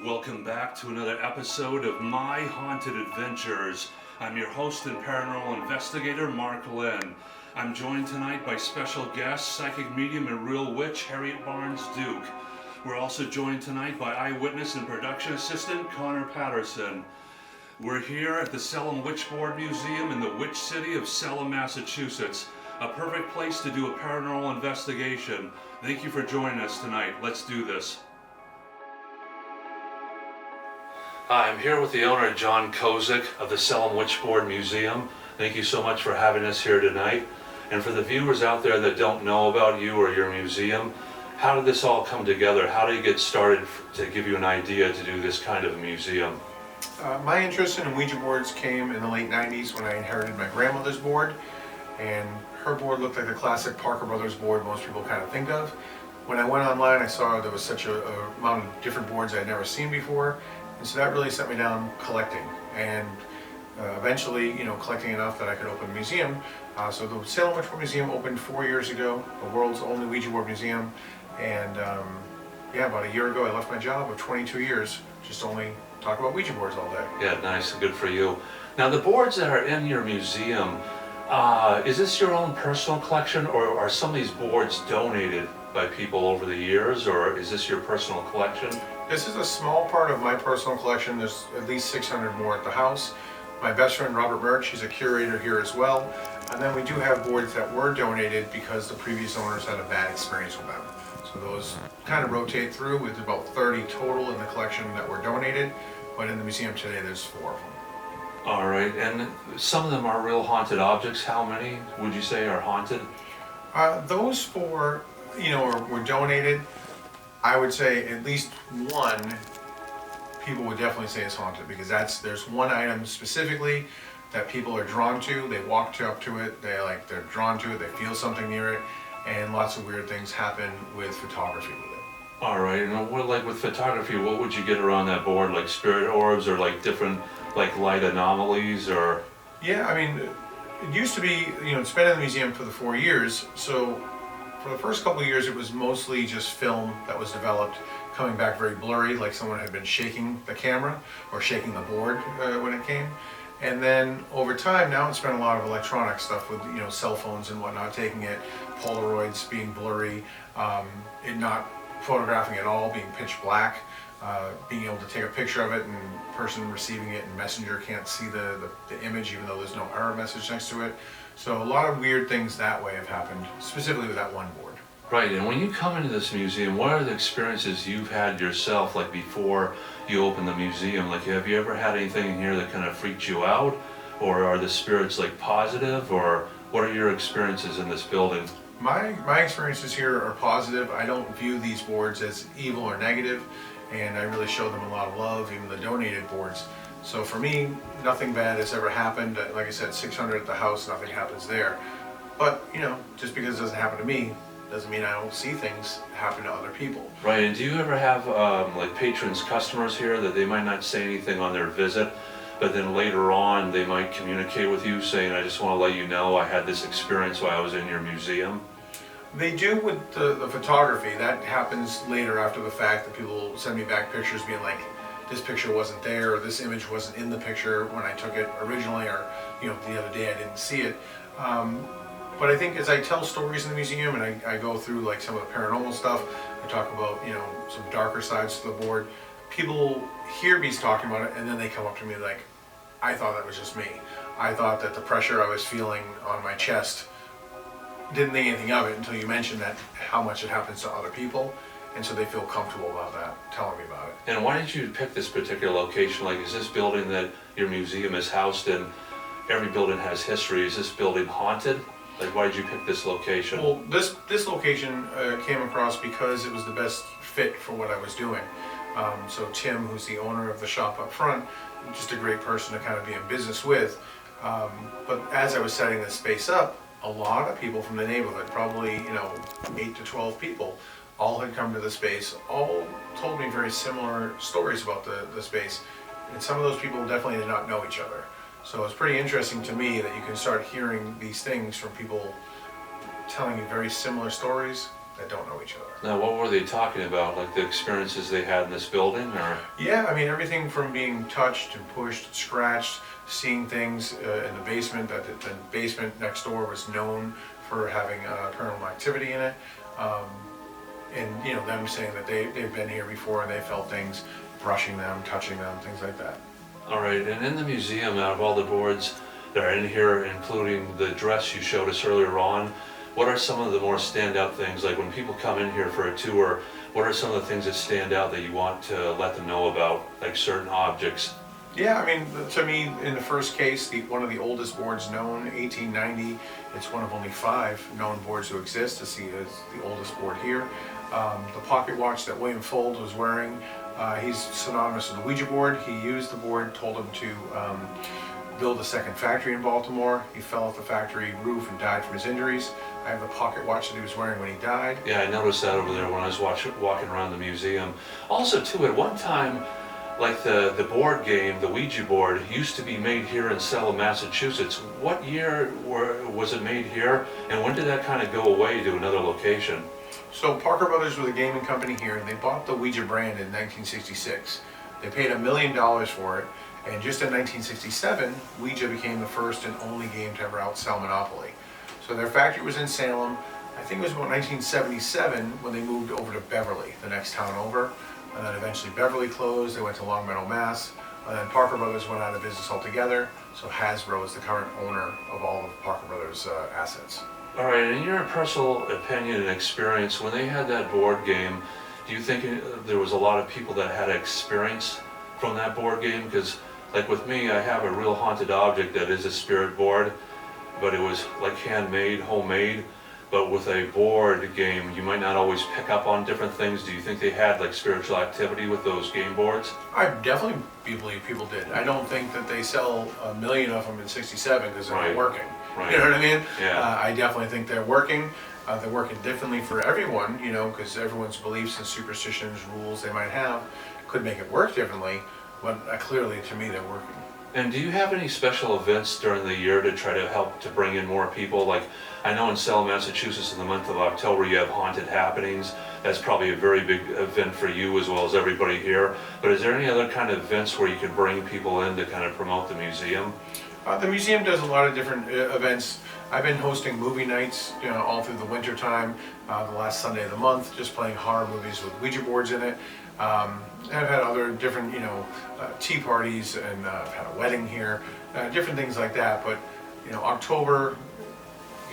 Welcome back to another episode of My Haunted Adventures. I'm your host and paranormal investigator, Mark Linn. I'm joined tonight by special guest, psychic medium and real witch, Harriet Duke. We're also joined tonight by eyewitness and production assistant, Connor Patterson. We're here at the Salem Witchboard Museum in the Witch City of Salem, Massachusetts. A perfect place to do a paranormal investigation. Thank you for joining us tonight. Let's do this. Hi, I'm here with the owner, John Kozik of the Salem Witchboard Museum. Thank you so much for having us here tonight. And for the viewers out there that don't know about you or your museum, how did this all come together? How did you get started to give you an idea to do this kind of a museum? My interest in Ouija boards came in the late 90s when I inherited my grandmother's board, and her board looked like the classic Parker Brothers board most people kind of think of. When I went online, I saw there was such a amount of different boards I'd never seen before, and so that really set me down collecting, and eventually, collecting enough that I could open a museum. So the Salem Witchboard Museum opened 4 years ago, the world's only Ouija board museum, and about a year ago I left my job of 22 years, just only talk about Ouija boards all day. Yeah, nice, good for you. Now the boards that are in your museum, is this your own personal collection, or are some of these boards donated by people over the years, or is this your personal collection? This is a small part of my personal collection. There's at least 600 more at the house. My best friend Robert Murch, he's a curator here as well. And then we do have boards that were donated because the previous owners had a bad experience with them. So those kind of rotate through, with about 30 total in the collection that were donated. But in the museum today, there's 4 of them. All right, and some of them are real haunted objects. How many would you say are haunted? Those 4, were donated. I would say at least one people would definitely say is haunted, because there's one item specifically that people are drawn to. They walk up to it, they're drawn to it, they feel something near it, and lots of weird things happen with photography with it. All right, and with photography, what would you get around that board? Like spirit orbs, or like different light anomalies, or? Yeah, it used to be, it's been in the museum for the 4 years, so for the first couple of years it was mostly just film that was developed, coming back very blurry, like someone had been shaking the camera or shaking the board when it came. And then over time, now it's been a lot of electronic stuff with cell phones and whatnot, taking it, Polaroids being blurry, it not photographing at all, being pitch black, being able to take a picture of it and the person receiving it in Messenger can't see the image even though there's no error message next to it. So a lot of weird things that way have happened, specifically with that one board. Right, and when you come into this museum, what are the experiences you've had yourself, like before you open the museum? Like, have you ever had anything in here that kind of freaked you out? Or are the spirits positive, or what are your experiences in this building? My experiences here are positive. I don't view these boards as evil or negative, and I really show them a lot of love, even the donated boards. So for me, nothing bad has ever happened. Like I said, 600 at the house, nothing happens there. But, just because it doesn't happen to me, doesn't mean I don't see things happen to other people. Right, and do you ever have patrons, customers here that they might not say anything on their visit, but then later on they might communicate with you saying, I just want to let you know I had this experience while I was in your museum? They do with the photography. That happens later after the fact, that people send me back pictures being like, this picture wasn't there, or this image wasn't in the picture when I took it originally, or the other day I didn't see it. But I think as I tell stories in the museum and I go through some of the paranormal stuff, I talk about some darker sides to the board, people hear me talking about it and then they come up to me like, I thought that was just me. I thought that the pressure I was feeling on my chest, didn't think anything of it until you mentioned that how much it happens to other people, and so they feel comfortable about that, telling me about it. And why did you pick this particular location? Is this building that your museum is housed in, every building has history, is this building haunted? Why did you pick this location? Well, this location came across because it was the best fit for what I was doing. So Tim, who's the owner of the shop up front, just a great person to kind of be in business with. But as I was setting this space up, a lot of people from the neighborhood, probably 8 to 12 people, all had come to the space, all told me very similar stories about the space. And some of those people definitely did not know each other. So it's pretty interesting to me that you can start hearing these things from people telling you very similar stories, that don't know each other. Now, what were they talking about? Like the experiences they had in this building, or? Yeah, I mean everything from being touched and pushed, scratched, seeing things in the basement. That the basement next door was known for having paranormal activity in it, and them saying that they've been here before and they felt things, brushing them, touching them, things like that. All right, and in the museum, out of all the boards that are in here, including the dress you showed us earlier on, what are some of the more standout things? Like when people come in here for a tour, what are some of the things that stand out that you want to let them know about, like certain objects? Yeah, I mean, to me, in the first case, one of the oldest boards known, 1890. It's one of only 5 known boards to exist. To see as the oldest board here. The pocket watch that William Fuld was wearing, he's synonymous with the Ouija board. He used the board, told him to build a second factory in Baltimore. He fell off the factory roof and died from his injuries. I have the pocket watch that he was wearing when he died. Yeah, I noticed that over there when I was walking around the museum. Also, too, at one time, like the board game, the Ouija board, used to be made here in Salem, Massachusetts. What year was it made here, and when did that kind of go away to another location? So Parker Brothers were the gaming company here, and they bought the Ouija brand in 1966. They paid $1 million for it, and just in 1967, Ouija became the first and only game to ever outsell Monopoly. So their factory was in Salem. I think it was about 1977 when they moved over to Beverly, the next town over. And then eventually Beverly closed, they went to Long Meadow, Mass. And then Parker Brothers went out of business altogether. So Hasbro is the current owner of all of Parker Brothers' assets. All right, in your personal opinion and experience, when they had that board game, do you think there was a lot of people that had experience from that board game? Because, like with me, I have a real haunted object that is a spirit board, but it was like handmade, homemade. But with a board game, you might not always pick up on different things. Do you think they had like spiritual activity with those game boards? I definitely believe people did. I don't think that they sell 1 million of them in 67 because they're not working. Right. You know what I mean? Yeah. I definitely think they're working. They're working differently for everyone, because everyone's beliefs and superstitions, rules they might have could make it work differently. But clearly, to me, they're working. And do you have any special events during the year to try to help to bring in more people? Like, I know in Salem, Massachusetts, in the month of October, you have haunted happenings. That's probably a very big event for you as well as everybody here. But is there any other kind of events where you can bring people in to kind of promote the museum? The museum does a lot of different events. I've been hosting movie nights, all through the winter time, the last Sunday of the month, just playing horror movies with Ouija boards in it. I've had other different, tea parties, and I've had a wedding here, different things like that. But, October,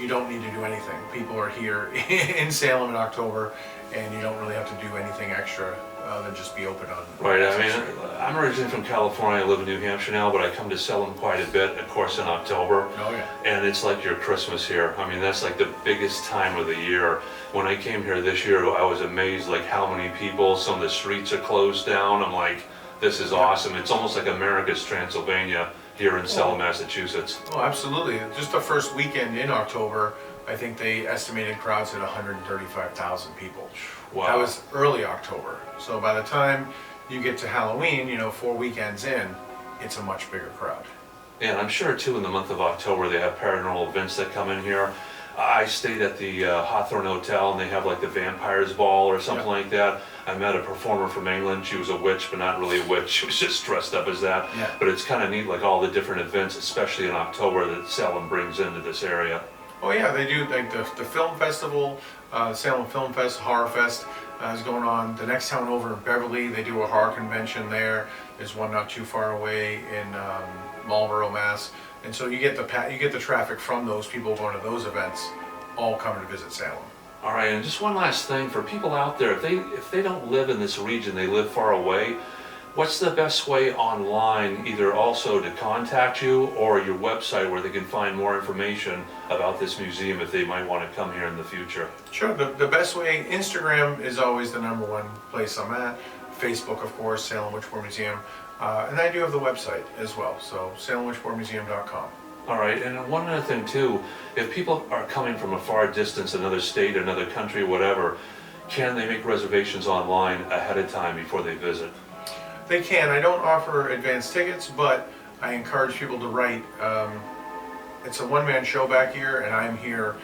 you don't need to do anything. People are here in Salem in October, and you don't really have to do anything extra than just be open on. Right, I mean, I'm originally from California. I live in New Hampshire now, but I come to Salem quite a bit, of course, in October. Oh, yeah. And it's like your Christmas here. I mean, that's like the biggest time of the year. When I came here this year, I was amazed like how many people, some of the streets are closed down. I'm like, this is awesome. It's almost like America's Transylvania here in Salem, Massachusetts. Oh, absolutely. Just the first weekend in October, I think they estimated crowds at 135,000 people. Wow. That was early October. So by the time you get to Halloween, 4 weekends in, it's a much bigger crowd. And I'm sure too in the month of October they have paranormal events that come in here. I stayed at the Hawthorne Hotel, and they have like the Vampires Ball or something like that. I met a performer from England. She was a witch, but not really a witch. She was just dressed up as that. Yeah. But it's kind of neat, like all the different events, especially in October, that Salem brings into this area. Oh yeah, they do, like the film festival, Salem Film Fest, Horror Fest is going on. The next town over in Beverly, they do a horror convention there. There's one not too far away in Marlborough, Mass. And so you get the traffic from those people going to those events, all coming to visit Salem. All right, and just one last thing for people out there, if they don't live in this region, they live far away, what's the best way online, either also to contact you or your website where they can find more information about this museum if they might want to come here in the future? Sure, the best way, Instagram is always the #1 place I'm at. Facebook, of course, Salem Witchboard Museum. And I do have the website as well, so salemwitchboardmuseum.com. All right, and one other thing too, if people are coming from a far distance, another state, another country, whatever, can they make reservations online ahead of time before they visit? They can. I don't offer advance tickets, but I encourage people to write. It's a one-man show back here, and I'm here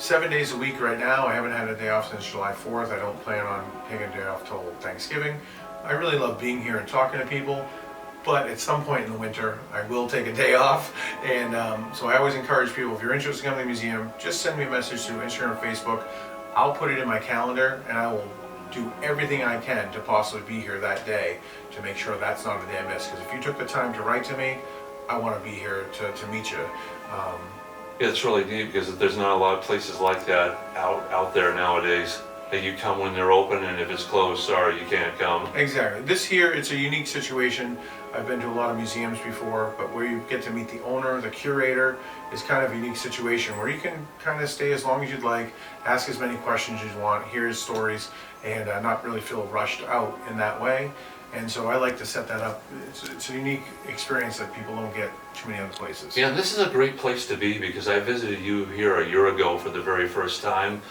7 days a week right now. I haven't had a day off since July 4th. I don't plan on taking a day off till Thanksgiving. I really love being here and talking to people, but at some point in the winter, I will take a day off. And so I always encourage people, if you're interested in coming to the museum, just send me a message through Instagram or Facebook. I'll put it in my calendar and I will do everything I can to possibly be here that day to make sure that's not a day I miss. Because if you took the time to write to me, I want to be here to meet you. Yeah, it's really neat because there's not a lot of places like that out there nowadays. That you come when they're open, and if it's closed, sorry, you can't come. Exactly. This here, it's a unique situation. I've been to a lot of museums before, but where you get to meet the owner, the curator, is kind of a unique situation where you can kind of stay as long as you'd like, ask as many questions as you want, hear his stories, and not really feel rushed out in that way. And so I like to set that up. It's a unique experience that people don't get too many other places. Yeah, and this is a great place to be because I visited you here a year ago for the very first time.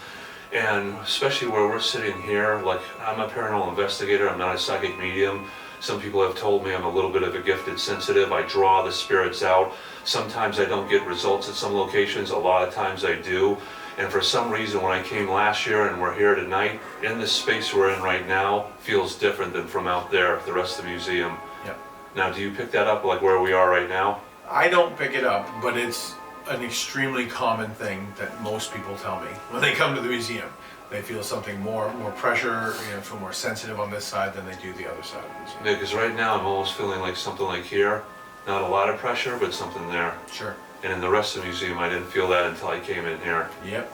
And especially where we're sitting here, like I'm a paranormal investigator, I'm not a psychic medium. Some people have told me I'm a little bit of a gifted sensitive. I draw the spirits out. Sometimes I don't get results at some locations, a lot of times I do. And for some reason when I came last year and we're here tonight, in this space we're in right now, feels different than from out there, the rest of the museum. Yep. Now do you pick that up like where we are right now? I don't pick it up, but it's an extremely common thing that most people tell me when they come to the museum. They feel something more pressure, feel more sensitive on this side than they do the other side of the museum. Yeah, because right now I'm almost feeling like something like here, not a lot of pressure, but something there. Sure. And in the rest of the museum, I didn't feel that until I came in here. Yep.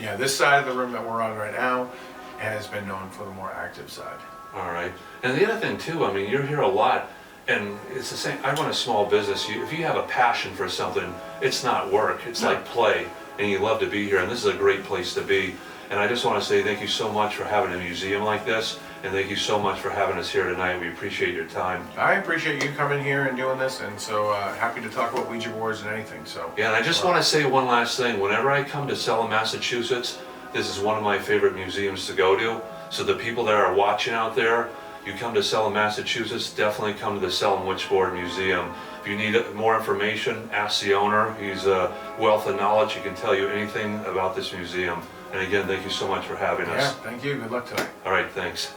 Yeah, this side of the room that we're on right now has been known for the more active side. All right. And the other thing too, I mean, you're here a lot, and it's the same. I run a small business. If you have a passion for something, it's not work. It's like play, and you love to be here. And this is a great place to be. And I just want to say thank you so much for having a museum like this, and thank you so much for having us here tonight. We appreciate your time. I appreciate you coming here and doing this, and so happy to talk about Ouija boards and anything. So. Yeah, and I just want to say one last thing. Whenever I come to Salem, Massachusetts, this is one of my favorite museums to go to. So the people that are watching out there, you come to Salem, Massachusetts, definitely come to the Salem Witchboard Museum. If you need more information, ask the owner. He's a wealth of knowledge. He can tell you anything about this museum. And again, thank you so much for having us. Yeah, thank you. Good luck tonight. All right, thanks.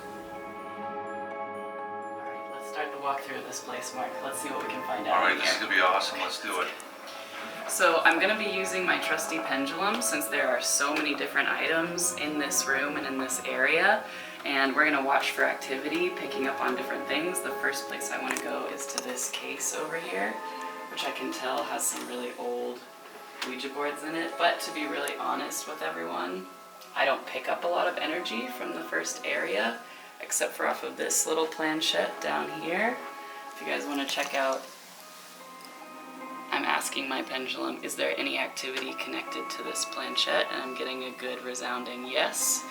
Alright, let's start the walkthrough of this place, Mark. Let's see what we can find out. All right, in this is here. going to be awesome. Let's do it. So I'm going to be using my trusty pendulum since there are so many different items in this room and in this area. And we're going to watch for activity, picking up on different things. The first place I want to go is to this case over here, which I can tell has some really old Ouija boards in it. But to be really honest with everyone, I don't pick up a lot of energy from the first area, except for off of this little planchette down here. If you guys want to check out, I'm asking my pendulum, is there any activity connected to this planchette? And I'm getting a good resounding yes.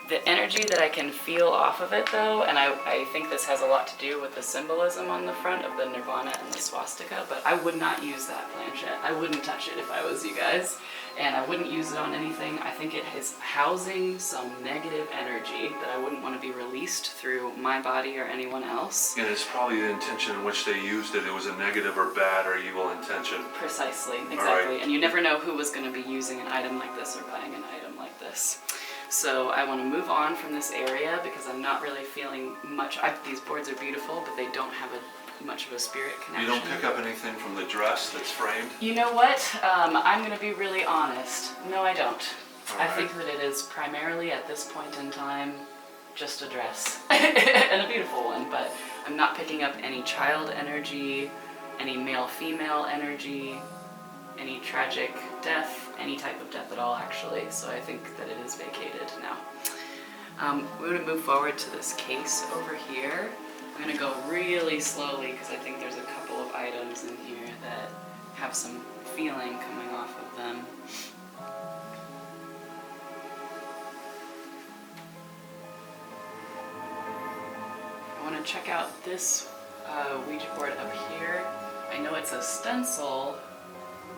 The energy that I can feel off of it though, and I think this has a lot to do with the symbolism on the front of the Nirvana and the swastika, but I would not use that planchette. I wouldn't touch it if I was you guys, and I wouldn't use it on anything. I think it is housing some negative energy that I wouldn't want to be released through my body or anyone else. And it's probably the intention in which they used it. It was a negative or bad or evil intention. Precisely, exactly. Right. And you never know who was going to be using an item like this or buying an item like this. So I want to move on from this area because I'm not really feeling much. These boards are beautiful, but they don't have much of a spirit connection. You don't pick up anything from the dress that's framed? You know what? I'm going to be really honest. No, I don't. All I right. think that it is primarily at this point in time just a dress and a beautiful one, but I'm not picking up any child energy, any male-female energy, any tragic death, any type of death at all actually, so I think that it is vacated now. We're going to move forward to this case over here. I'm going to go really slowly because I think there's a couple of items in here that have some feeling coming off of them. I want to check out this Ouija board up here. I know it's a stencil,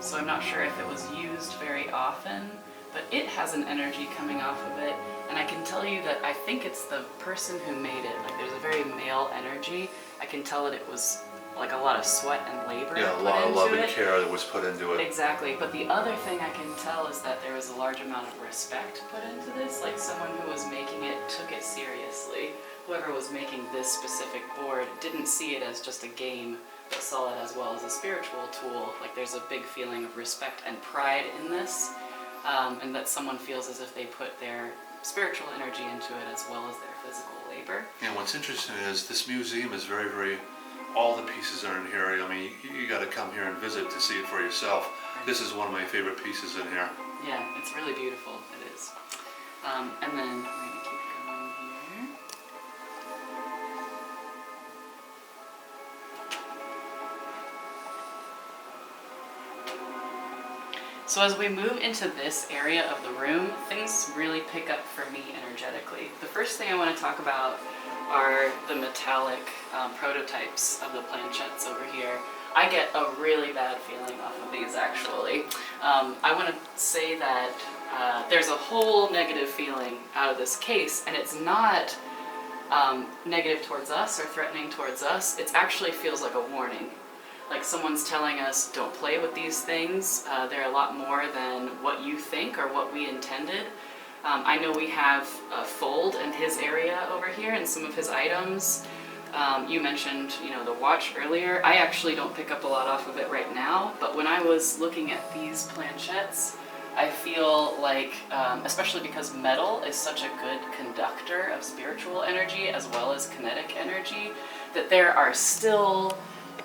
so I'm not sure if it was used very often, but it has an energy coming off of it, and I can tell you that I think it's the person who made it. Like, there's a very male energy. I can tell that it was like a lot of sweat and labor Yeah, a put lot of into love and it. care that was put into it. Exactly, but the other thing I can tell is that there was a large amount of respect put into this, like someone who was making it took it seriously. Whoever was making this specific board didn't see it as just a game, but saw it as well as a spiritual tool. Like there's a big feeling of respect and pride in this, and that someone feels as if they put their spiritual energy into it as well as their physical labor. And what's interesting is this museum is very, very, all the pieces are in here. I mean, you got to come here and visit to see it for yourself. This is one of my favorite pieces in here. Yeah, it's really beautiful. It is. And then we're gonna keep going here. So as we move into this area of the room, things really pick up for me energetically. The first thing I want to talk about are the metallic prototypes of the planchettes over here. I get a really bad feeling off of these actually. I want to say that there's a whole negative feeling out of this case, and it's not negative towards us or threatening towards us. It actually feels like a warning. Like someone's telling us, don't play with these things. They're a lot more than what you think or what we intended. I know we have a fold in his area over here and some of his items. You mentioned, the watch earlier. I actually don't pick up a lot off of it right now, but when I was looking at these planchettes, I feel like, especially because metal is such a good conductor of spiritual energy as well as kinetic energy, that there are still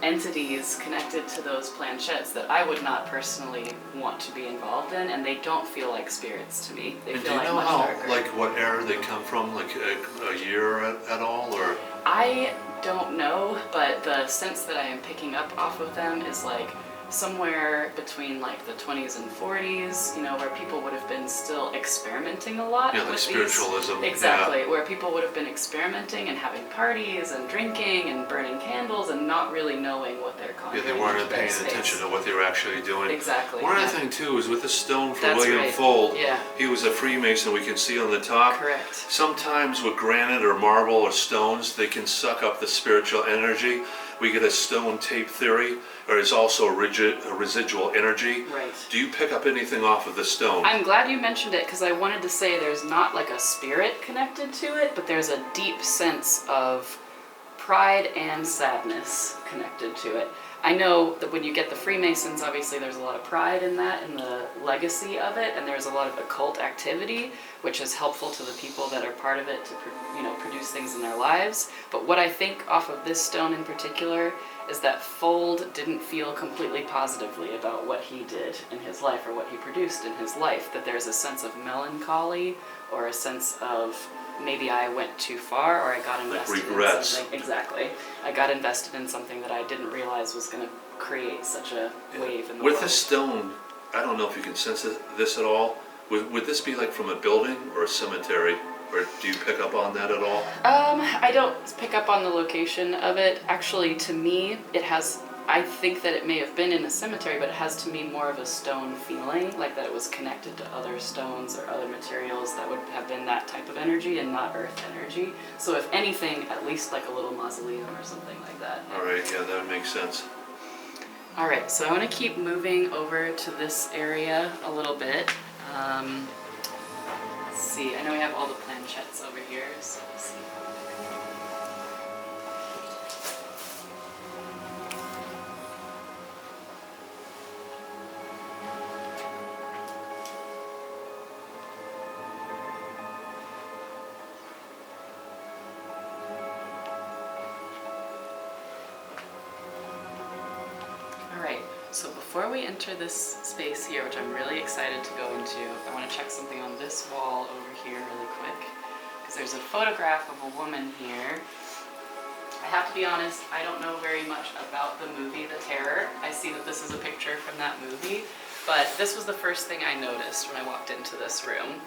entities connected to those planchettes that I would not personally want to be involved in, and they don't feel like spirits to me. They And do feel you like know much how, darker. like what era they come from, like a year at all, or? I don't know, but the sense that I am picking up off of them is like somewhere between like the 20s and 40s, where people would have been still experimenting a lot. Yeah, like with spiritualism. These. Exactly, where people would have been experimenting and having parties and drinking and burning candles and not really knowing what they're Yeah, conjuring. they weren't into their paying space. attention to what they were actually doing. Exactly. One other yeah. thing too is with the stone for That's William right. Fold, Yeah. he was a Freemason, we can see on the top. Correct. Sometimes with granite or marble or stones, they can suck up the spiritual energy. We get a stone tape theory, or it's also a residual energy. Right. Do you pick up anything off of the stone? I'm glad you mentioned it because I wanted to say there's not like a spirit connected to it, but there's a deep sense of pride and sadness connected to it. I know that when you get the Freemasons, obviously there's a lot of pride in that, in the legacy of it, and there's a lot of occult activity, which is helpful to the people that are part of it to produce things in their lives. But what I think off of this stone in particular is that Fold didn't feel completely positively about what he did in his life or what he produced in his life, that there's a sense of melancholy or a sense of maybe I went too far or I got invested in something. Exactly. I got invested in something that I didn't realize was going to create such a wave in the With world. the stone, I don't know if you can sense this at all. Would this be like from a building or a cemetery? Or do you pick up on that at all? I don't pick up on the location of it. Actually, to me, I think that it may have been in a cemetery, but it has to me more of a stone feeling, like that it was connected to other stones or other materials that would have been that type of energy and not earth energy. So if anything, at least like a little mausoleum or something like that. All right, yeah, that would make sense. All right, so I want to keep moving over to this area a little bit. Let's see, I know we have all the planchettes over here, so let's see. So before we enter this space here, which I'm really excited to go into, I want to check something on this wall over here really quick, because there's a photograph of a woman here. I have to be honest, I don't know very much about the movie The Terror. I see that this is a picture from that movie, but this was the first thing I noticed when I walked into this room.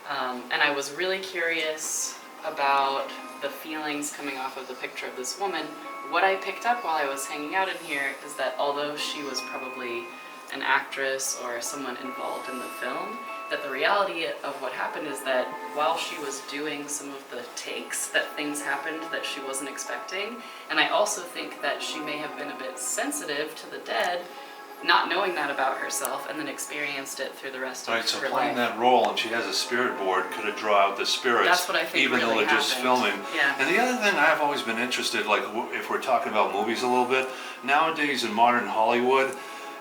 And I was really curious about the feelings coming off of the picture of this woman. What I picked up while I was hanging out in here is that although she was probably an actress or someone involved in the film, that the reality of what happened is that while she was doing some of the takes, that things happened that she wasn't expecting. And I also think that she may have been a bit sensitive to the dead, not knowing that about herself, and then experienced it through the rest of Right, so her playing life. that role, and she has a spirit board, could have draw out the spirits. That's what I think even really though they're just happened. filming. Yeah. And the other thing I've always been interested, like if we're talking about movies a little bit, nowadays in modern Hollywood,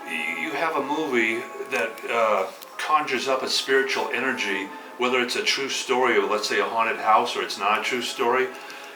you have a movie that conjures up a spiritual energy, whether it's a true story of, let's say, a haunted house, or it's not a true story.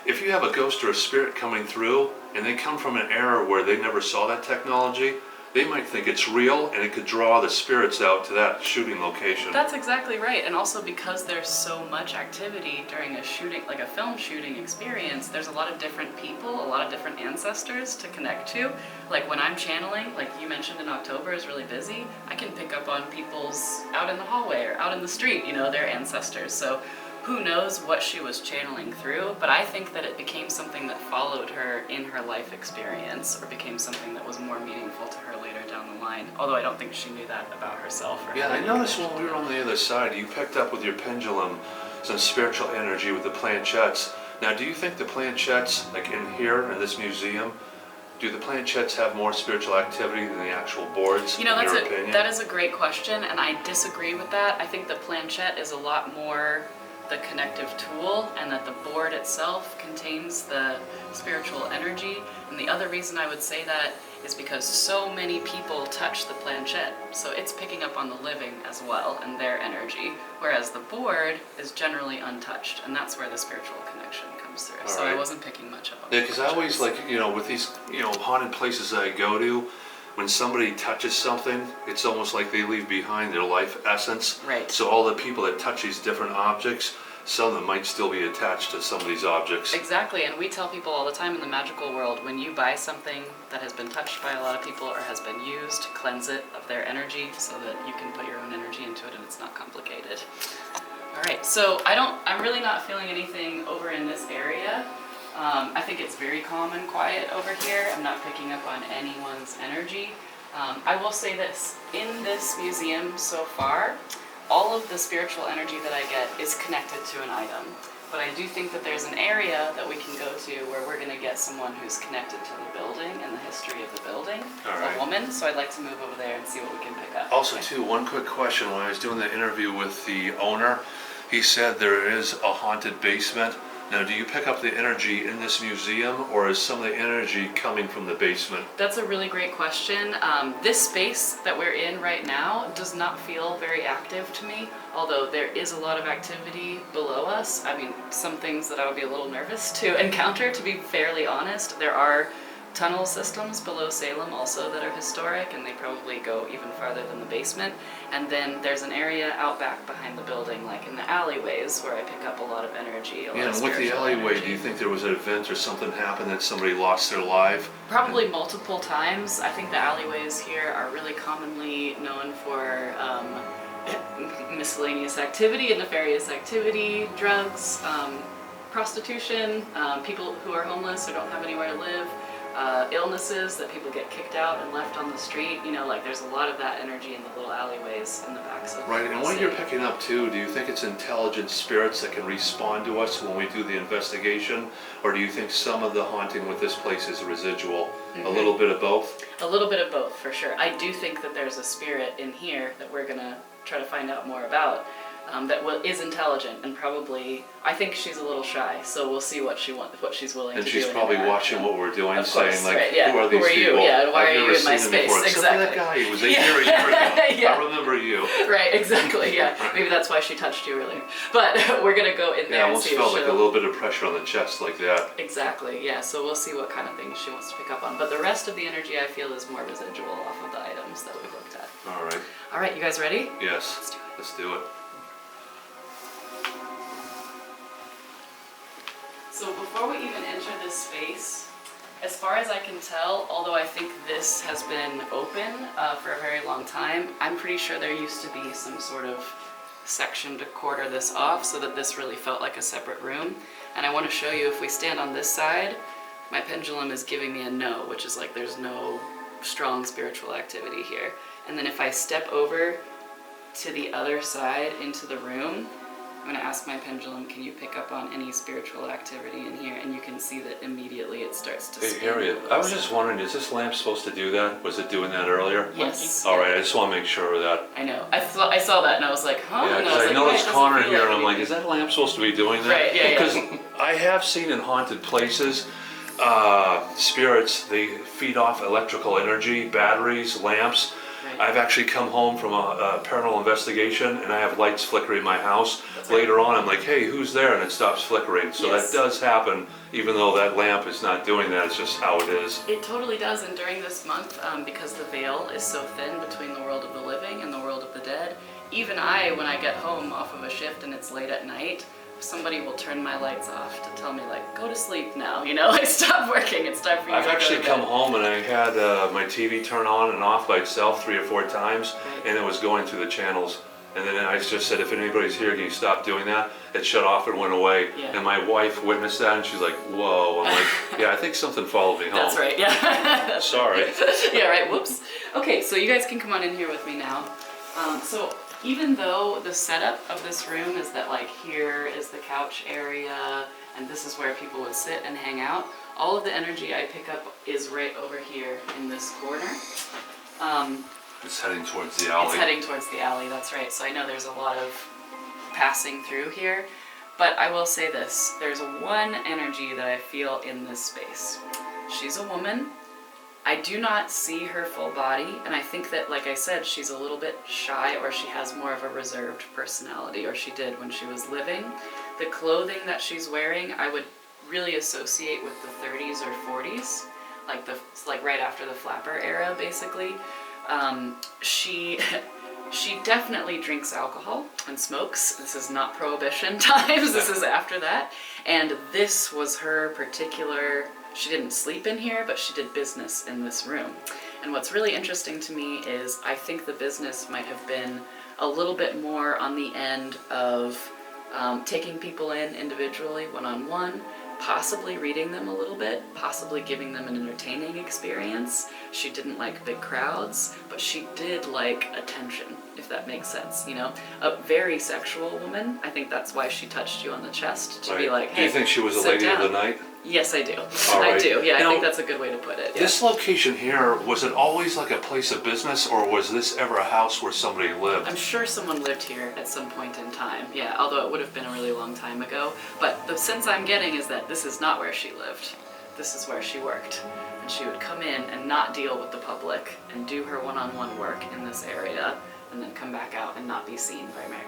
If you have a ghost or a spirit coming through, and they come from an era where they never saw that technology, they might think it's real, and it could draw the spirits out to that shooting location. That's exactly right. And also because there's so much activity during a shooting, like a film shooting experience, there's a lot of different people, a lot of different ancestors to connect to. Like when I'm channeling, like you mentioned in October is really busy, I can pick up on people's out in the hallway or out in the street, you know, their ancestors. So who knows what she was channeling through, but I think that it became something that followed her in her life experience, or became something that was more meaningful to her later down the line, although I don't think she knew that about herself. Or Yeah, I any noticed connection when we to were it. on the other side, you picked up with your pendulum some spiritual energy with the planchettes. Now, do you think the planchettes, like in here, in this museum, do the planchettes have more spiritual activity than the actual boards, You know, in your opinion? that is a great question, and I disagree with that. I think the planchette is a lot more the connective tool, and that the board itself contains the spiritual energy. And the other reason I would say that is because so many people touch the planchette, so it's picking up on the living as well and their energy, whereas the board is generally untouched, and that's where the spiritual connection comes through. So I Alright. wasn't picking much up on Yeah, the because I always planchettes. like, with these, haunted places that I go to, when somebody touches something, it's almost like they leave behind their life essence. Right. So all the people that touch these different objects, some of them might still be attached to some of these objects. Exactly, and we tell people all the time in the magical world, when you buy something that has been touched by a lot of people or has been used, cleanse it of their energy so that you can put your own energy into it and it's not complicated. All right, so I'm really not feeling anything over in this area. I think it's very calm and quiet over here. I'm not picking up on anyone's energy. I will say this, in this museum so far, all of the spiritual energy that I get is connected to an item. But I do think that there's an area that we can go to where we're gonna get someone who's connected to the building and the history of the building. All right. A woman, so I'd like to move over there and see what we can pick up. Also, Okay. too, one quick question. When I was doing the interview with the owner, he said there is a haunted basement. Now, do you pick up the energy in this museum, or is some of the energy coming from the basement? That's a really great question. This space that we're in right now does not feel very active to me, although there is a lot of activity below us. I mean, some things that I would be a little nervous to encounter, to be fairly honest. There are tunnel systems below Salem also that are historic, and they probably go even farther than the basement. And then there's an area out back behind the building, like in the alleyways, where I pick up a lot of energy. Yeah, and with the alleyway, do you think there was an event or something happened that somebody lost their life? Probably multiple times. I think the alleyways here are really commonly known for miscellaneous activity and nefarious activity, drugs, prostitution, people who are homeless or don't have anywhere to live, illnesses that people get kicked out and left on the street. Like there's a lot of that energy in the little alleyways in the backs of Right, and the what you're city. picking up too, do you think it's intelligent spirits that can respond to us when we do the investigation? Or do you think some of the haunting with this place is residual? A little bit of both? A little bit of both, for sure. I do think that there's a spirit in here that we're gonna try to find out more about. That is intelligent and probably, I think she's a little shy, so we'll see what she's willing And to do. she's in probably interaction. watching what we're doing, Of course, saying like, right, yeah. who are these Who are you? people? Yeah, and why I've are you never in my seen them before. space? Except for that Exactly. guy, he was 8 years ago. Yeah. I remember you. Right, exactly, yeah. Maybe that's why she touched you earlier. But we're gonna go in Yeah, there I and almost see if felt like a she'll... little bit of pressure on the chest like that. Exactly, yeah, so we'll see what kind of things she wants to pick up on. But the rest of the energy I feel is more residual off of the items that we've looked at. All right, All right, you guys ready? yes, let's do it. So before we even enter this space, as far as I can tell, although I think this has been open for a very long time, I'm pretty sure there used to be some sort of section to quarter this off so that this really felt like a separate room. And I want to show you, if we stand on this side, my pendulum is giving me a no, which is like there's no strong spiritual activity here. And then if I step over to the other side into the room, I'm going to ask my pendulum, can you pick up on any spiritual activity in here? And you can see that immediately it starts to Hey, spin. Harriet, I was just wondering, is this lamp supposed to do that? Was it doing that earlier? Yes. All right, I just want to make sure of that. I know. I saw that and I was like, huh? Yeah, And because was I like, noticed "Wait, it Connor doesn't feel here, and I'm like, anything." is that lamp supposed to be doing that? Right, yeah, yeah. Because I have seen in haunted places, spirits, they feed off electrical energy, batteries, lamps. Right. I've actually come home from a paranormal investigation, and I have lights flickering in my house. That's right. Later on, I'm like, hey, who's there? And it stops flickering. So Yes. that does happen, even though that lamp is not doing that. It's just how it is. It totally does, and during this month, because the veil is so thin between the world of the living and the world of the dead, even when I get home off of a shift and it's late at night, somebody will turn my lights off to tell me, like, go to sleep now, like, stop working, it's time for you I've to go actually to come bed. home and I had my TV turn on and off by itself 3 or 4 times, Right. and it was going through the channels. And then I just said, if anybody's here, can you stop doing that? It shut off and went away. Yeah. And my wife witnessed that, and she's like, whoa. I'm like, yeah, I think something followed me home. That's right, yeah. Sorry. Yeah, right, whoops. Okay, so you guys can come on in here with me now. So even though the setup of this room is that, like, here is the couch area, and this is where people would sit and hang out, all of the energy I pick up is right over here in this corner. It's heading towards the alley. It's heading towards the alley, that's right. So I know there's a lot of passing through here. But I will say this, there's one energy that I feel in this space. She's a woman. I do not see her full body, and I think that, like I said, she's a little bit shy, or she has more of a reserved personality, or she did when she was living. The clothing that she's wearing, I would really associate with the 30s or 40s, like right after the flapper era, basically. She definitely drinks alcohol and smokes. This is not prohibition times, this is after that. And this was her particular, she didn't sleep in here, but she did business in this room. And what's really interesting to me is I think the business might have been a little bit more on the end of taking people in individually, one-on-one, possibly reading them a little bit, possibly giving them an entertaining experience. She didn't like big crowds, but she did like attention, if that makes sense, A very sexual woman. I think that's why she touched you on the chest, to be like, hey, do you think she was a sit lady down. of the night? Yes, I do. All I right. do, yeah, Now, I think that's a good way to put it. Yeah. This location here, was it always like a place of business, or was this ever a house where somebody lived? I'm sure someone lived here at some point in time, yeah, although it would have been a really long time ago. But the sense I'm getting is that this is not where she lived. This is where she worked. And she would come in and not deal with the public and do her one-on-one work in this area, and then come back out and not be seen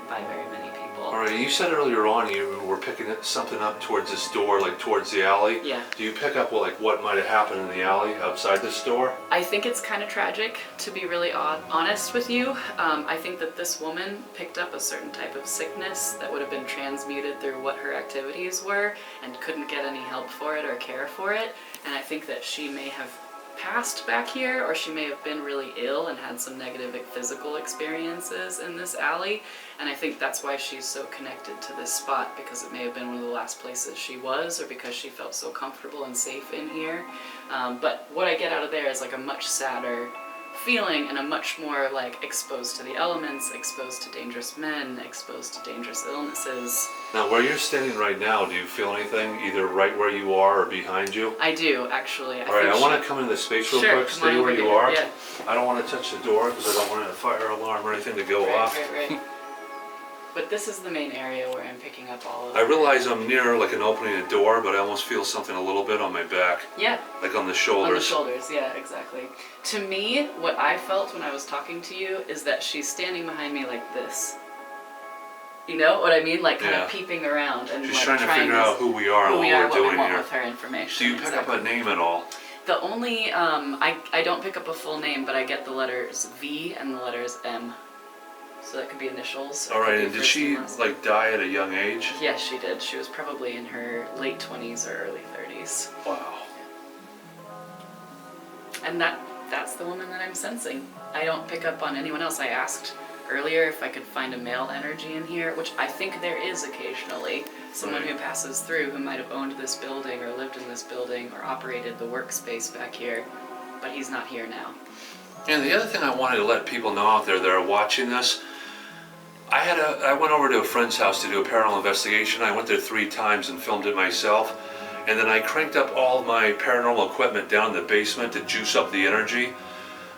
by very many people. All right, you said earlier on you were picking something up towards this door, like towards the alley. Yeah. Do you pick up what might have happened in the alley outside this door? I think it's kind of tragic, to be really honest with you. I think that this woman picked up a certain type of sickness that would have been transmuted through what her activities were and couldn't get any help for it or care for it. And I think that she may have passed back here, or she may have been really ill and had some negative physical experiences in this alley. And I think that's why she's so connected to this spot, because it may have been one of the last places she was, or because she felt so comfortable and safe in here. But what I get out of there is like a much sadder feeling, and a much more like exposed to the elements, exposed to dangerous men, exposed to dangerous illnesses. Now, where you're standing right now, do you feel anything either right where you are or behind you? I do, actually. All right, I want to come into the space real Sure, quick. come on Stay over where you here, are. yeah. I don't want to touch the door because I don't want a fire alarm or anything to go off. Right. But this is the main area where I'm picking up all of I realize I'm near like an opening a door, but I almost feel something a little bit on my back, Yeah, like on the on the shoulders. shoulders, yeah, exactly. To me, what I felt when I was talking to you is that she's standing behind me like this. You know what I mean? Like kind Yeah. of peeping around and She's like trying to figure out who we are and who we what are, we're what we doing want here. with her information. Do you pick up a name at all? The only, I don't pick up a full name, but I get the letters V and the letters M. So that could be initials. or All it could right, be and did first she and last name. like die at a young age? Yes, she did. She was probably in her late 20s or early 30s. Wow. And that's the woman that I'm sensing. I don't pick up on anyone else. I asked earlier if I could find a male energy in here, which I think there is occasionally. Someone Right. who passes through who might have owned this building or lived in this building or operated the workspace back here, but he's not here now. And the other thing I wanted to let people know out there that are watching this, I went over to a friend's house to do a paranormal investigation. I went there 3 times and filmed it myself. And then I cranked up all my paranormal equipment down in the basement to juice up the energy.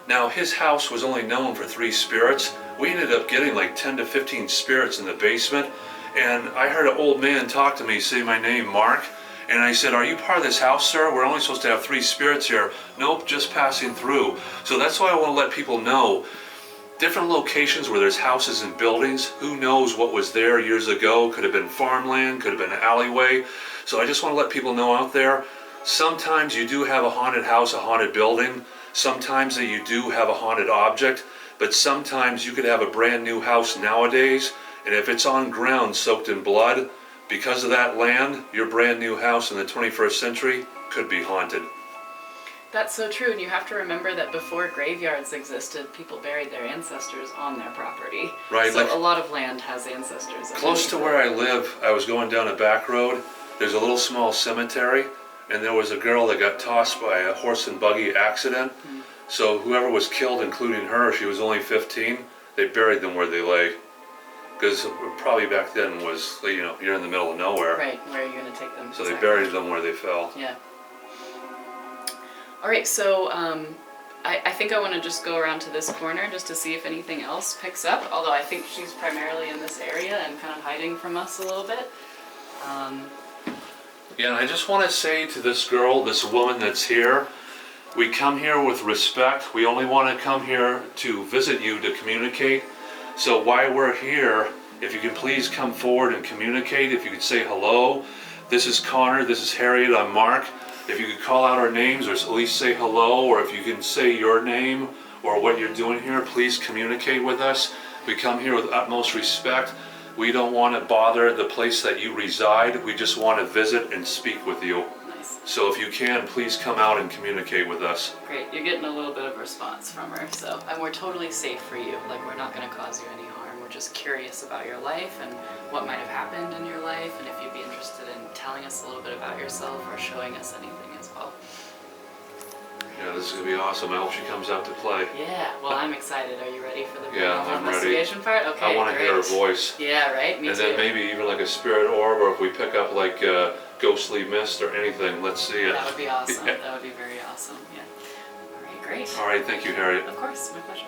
Now, his house was only known for 3 spirits. We ended up getting like 10 to 15 spirits in the basement. And I heard an old man talk to me, say my name, Mark. And I said, "Are you part of this house, sir? We're only supposed to have 3 spirits here." "Nope, just passing through." So that's why I want to let people know. Different locations where there's houses and buildings, who knows what was there years ago? Could have been farmland, could have been an alleyway. So I just want to let people know out there, sometimes you do have a haunted house, a haunted building. Sometimes that you do have a haunted object, but sometimes you could have a brand new house nowadays, and if it's on ground soaked in blood, because of that land, your brand new house in the 21st century could be haunted. That's so true, and you have to remember that before graveyards existed, people buried their ancestors on their property. Right, so like a lot of land has ancestors. close to where I live, I was going down a back road. There's a little small cemetery, and there was a girl that got tossed by a horse and buggy accident. So whoever was killed, including her, she was only 15, they buried them where they lay. Because probably back then was, you know, you're in the middle of nowhere. Right, where are you going to take them? So they buried them where they fell. Yeah. All right, so I think I want to just go around to this corner just to see if anything else picks up, although I think she's primarily in this area and kind of hiding from us a little bit. Yeah, and I just want to say to this girl, this woman that's here, we come here with respect. We only want to come here to visit you, to communicate. So while we're here, if you can please come forward and communicate, if you could say hello. This is Connor, this is Harriet, I'm Mark. If you could call out our names or at least say hello, or if you can say your name or what you're doing here, please communicate with us. We come here with utmost respect. We don't want to bother the place that you reside. We just want to visit and speak with you. Nice. So if you can, please come out and communicate with us. Great, you're getting a little bit of response from her, so, and we're totally safe for you. Like, we're not going to cause you any harm. We're just curious about your life and what might have happened in your life, and if you'd be interested in telling us a little bit about yourself or showing us anything as well. Yeah, this is going to be awesome. I hope she comes out to play. Yeah, well, I'm excited. Are you ready for the Yeah, paranormal I'm ready. investigation part? Okay, I want to hear her voice. Yeah, right, me And too. then maybe even like a spirit orb, or if we pick up like ghostly mist or anything, let's see it. That would be awesome. Yeah. That would be very awesome, yeah. All right, great. All right, thank you, Harriet. Of course, my pleasure.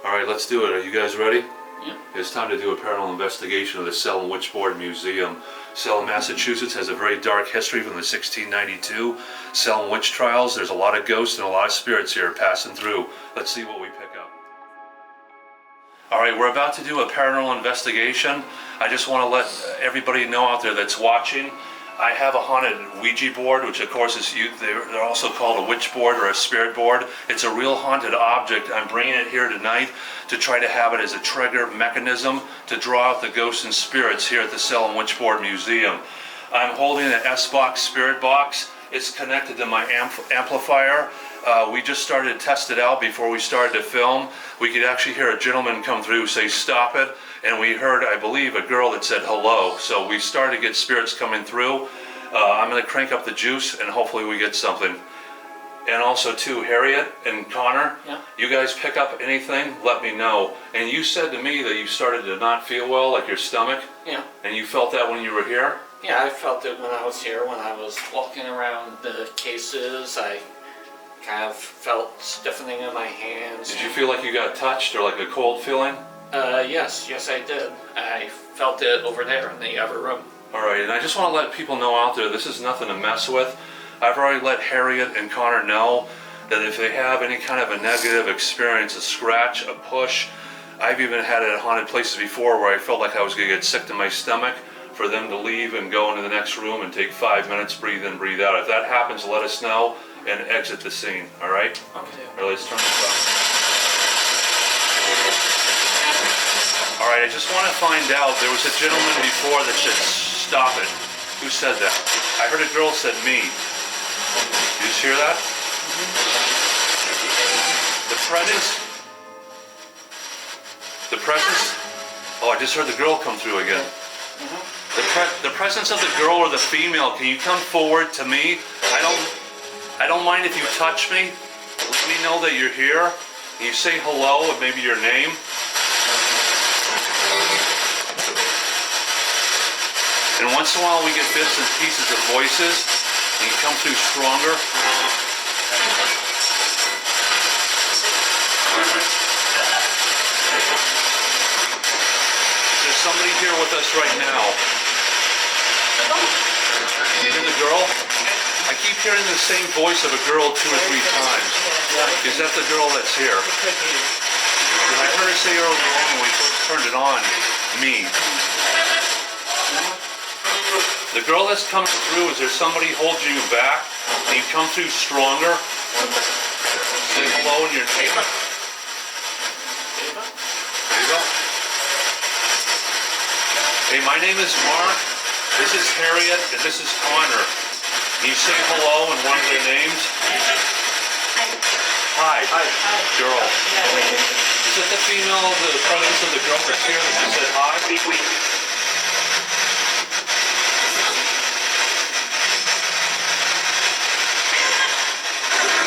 All right, let's do it. Are you guys ready? Yeah. It's time to do a paranormal investigation of the Salem Witchboard Museum. Salem, Massachusetts has a very dark history from the 1692 Salem witch trials. There's a lot of ghosts and a lot of spirits here passing through. Let's see what we pick up. All right, we're about to do a paranormal investigation. I just want to let everybody know out there that's watching, I have a haunted Ouija board, which of course is they're also called a witch board or a spirit board. It's a real haunted object. I'm bringing it here tonight to try to have it as a trigger mechanism to draw out the ghosts and spirits here at the Salem Witchboard Museum. I'm holding an S-Box spirit box. It's connected to my amplifier. We just started to test it out before we started to film. We could actually hear a gentleman come through say stop it, and we heard, I believe, a girl that said hello. So we started to get spirits coming through. I'm going to crank up the juice and hopefully we get something. And also too, Harriet and Connor, Yeah. you guys pick up anything, let me know. And you said to me that you started to not feel well, like your stomach, Yeah. and you felt that when you were here? Yeah, I felt it when I was here, when I was walking around the cases. I kind of felt stiffening in my hands. Did you feel like you got touched or like a cold feeling? Yes, I did. I felt it over there in the other room. All right, and I just want to let people know out there, this is nothing to mess with. I've already let Harriet and Connor know that if they have any kind of a negative experience, a scratch, a push, I've even had it at haunted places before where I felt like I was going to get sick to my stomach, for them to leave and go into the next room and take 5 minutes, breathe in, breathe out. If that happens, let us know and exit the scene, all right? Okay. All right, let's turn this off. All right, I just want to find out, there was a gentleman before that said, stop it. Who said that? I heard a girl said me. Did you just hear that? The presence? The presence? Oh, I just heard the girl come through again. The presence of the girl or the female, can you come forward to me? I don't mind if you touch me. Let me know that you're here. Can you say hello and maybe your name? once in a while we get bits and pieces of voices, and you come through stronger. There's somebody here with us right now. You hear the girl? I keep hearing the same voice of a girl 2 or 3 times. Is that the girl that's here? I heard her say earlier on when we first turned it on, me. The girl that's coming through, is there somebody holding you back? And you come through stronger? Say hello in your name. There you go. Hey, my name is Mark. This is Harriet, and this is Connor. Can you say hello in one of their names? Hi. Hi. Girl. Is it the female, the presence of the girl that's here that just said hi?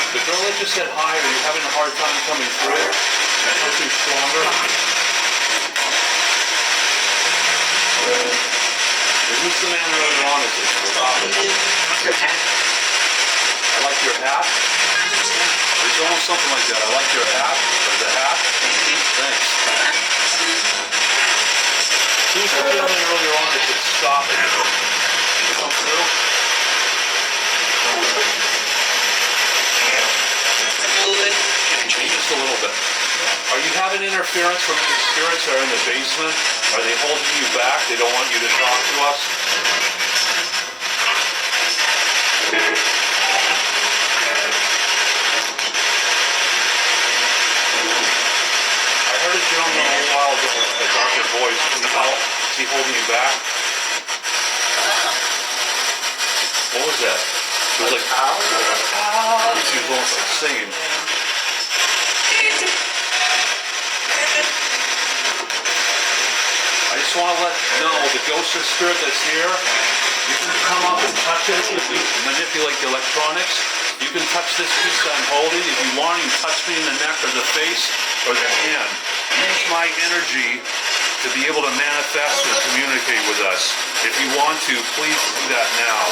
The girl that just said hi, are you having a hard time coming through? Can you come through stronger? Who's the man earlier on? Is this? Your hat. I like your hat. There's almost something like that. I like your hat. Or the hat. Thanks. Who's the gentleman earlier on that said stop it? Can you come through? Just a little bit. Are you having interference from the spirits that are in the basement? Are they holding you back? They don't want you to talk to us? I heard a gentleman a little while ago with a darker voice. Is he holding you back? What was that? It was like, ow. She was almost like singing. I just want to let you know, the ghost or spirit that's here, you can come up and touch it, you manipulate the electronics, you can touch this piece that I'm holding. If you want, you can touch me in the neck or the face or the hand. Use my energy to be able to manifest and communicate with us. If you want to, please do that now.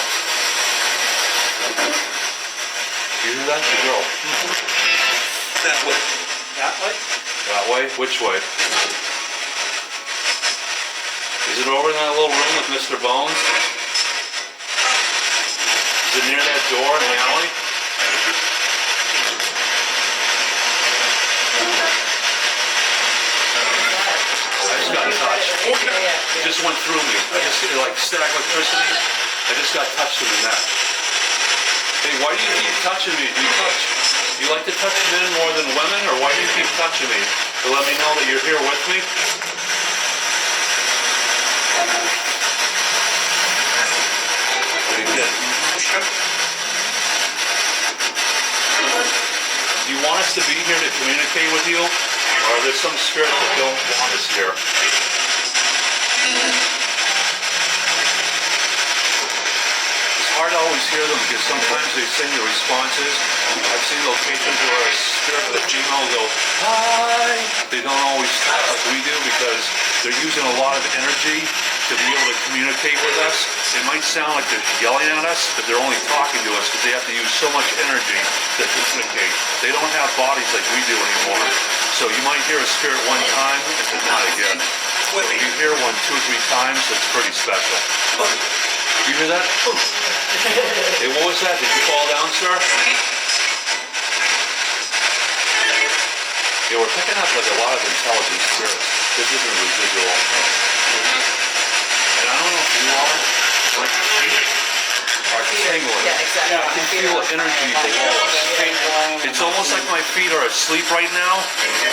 You hear that? The girl. That way. That way? That way? Which way? Is it over in that little room with Mr. Bones? Is it near that door in the alley? I just got touched. It just went through me. I just like static electricity. I just got touched in the neck. Hey, why do you keep touching me? Do you like to touch men more than women, or why do you keep touching me? To let me know that you're here with me? Do you want us to be here to communicate with you? Or are there some spirits that don't want us here? It's hard to always hear them because sometimes they sing the responses. I've seen locations where a spirit with a female will go, hi! They don't always talk like we do because they're using a lot of energy to be able to communicate with us. It might sound like they're yelling at us, but they're only talking to us because they have to use so much energy to communicate. They don't have bodies like we do anymore. So you might hear a spirit one time and then not again. When you hear one 2 or 3 times, it's pretty special. You hear that? Hey, what was that? Did you fall down, sir? Yeah, we're picking up like a lot of intelligent spirits. This isn't residual. And I don't know if you are, like your feet are tingling. Yeah, exactly. I can feel energy below us. It's almost like my feet are asleep right now.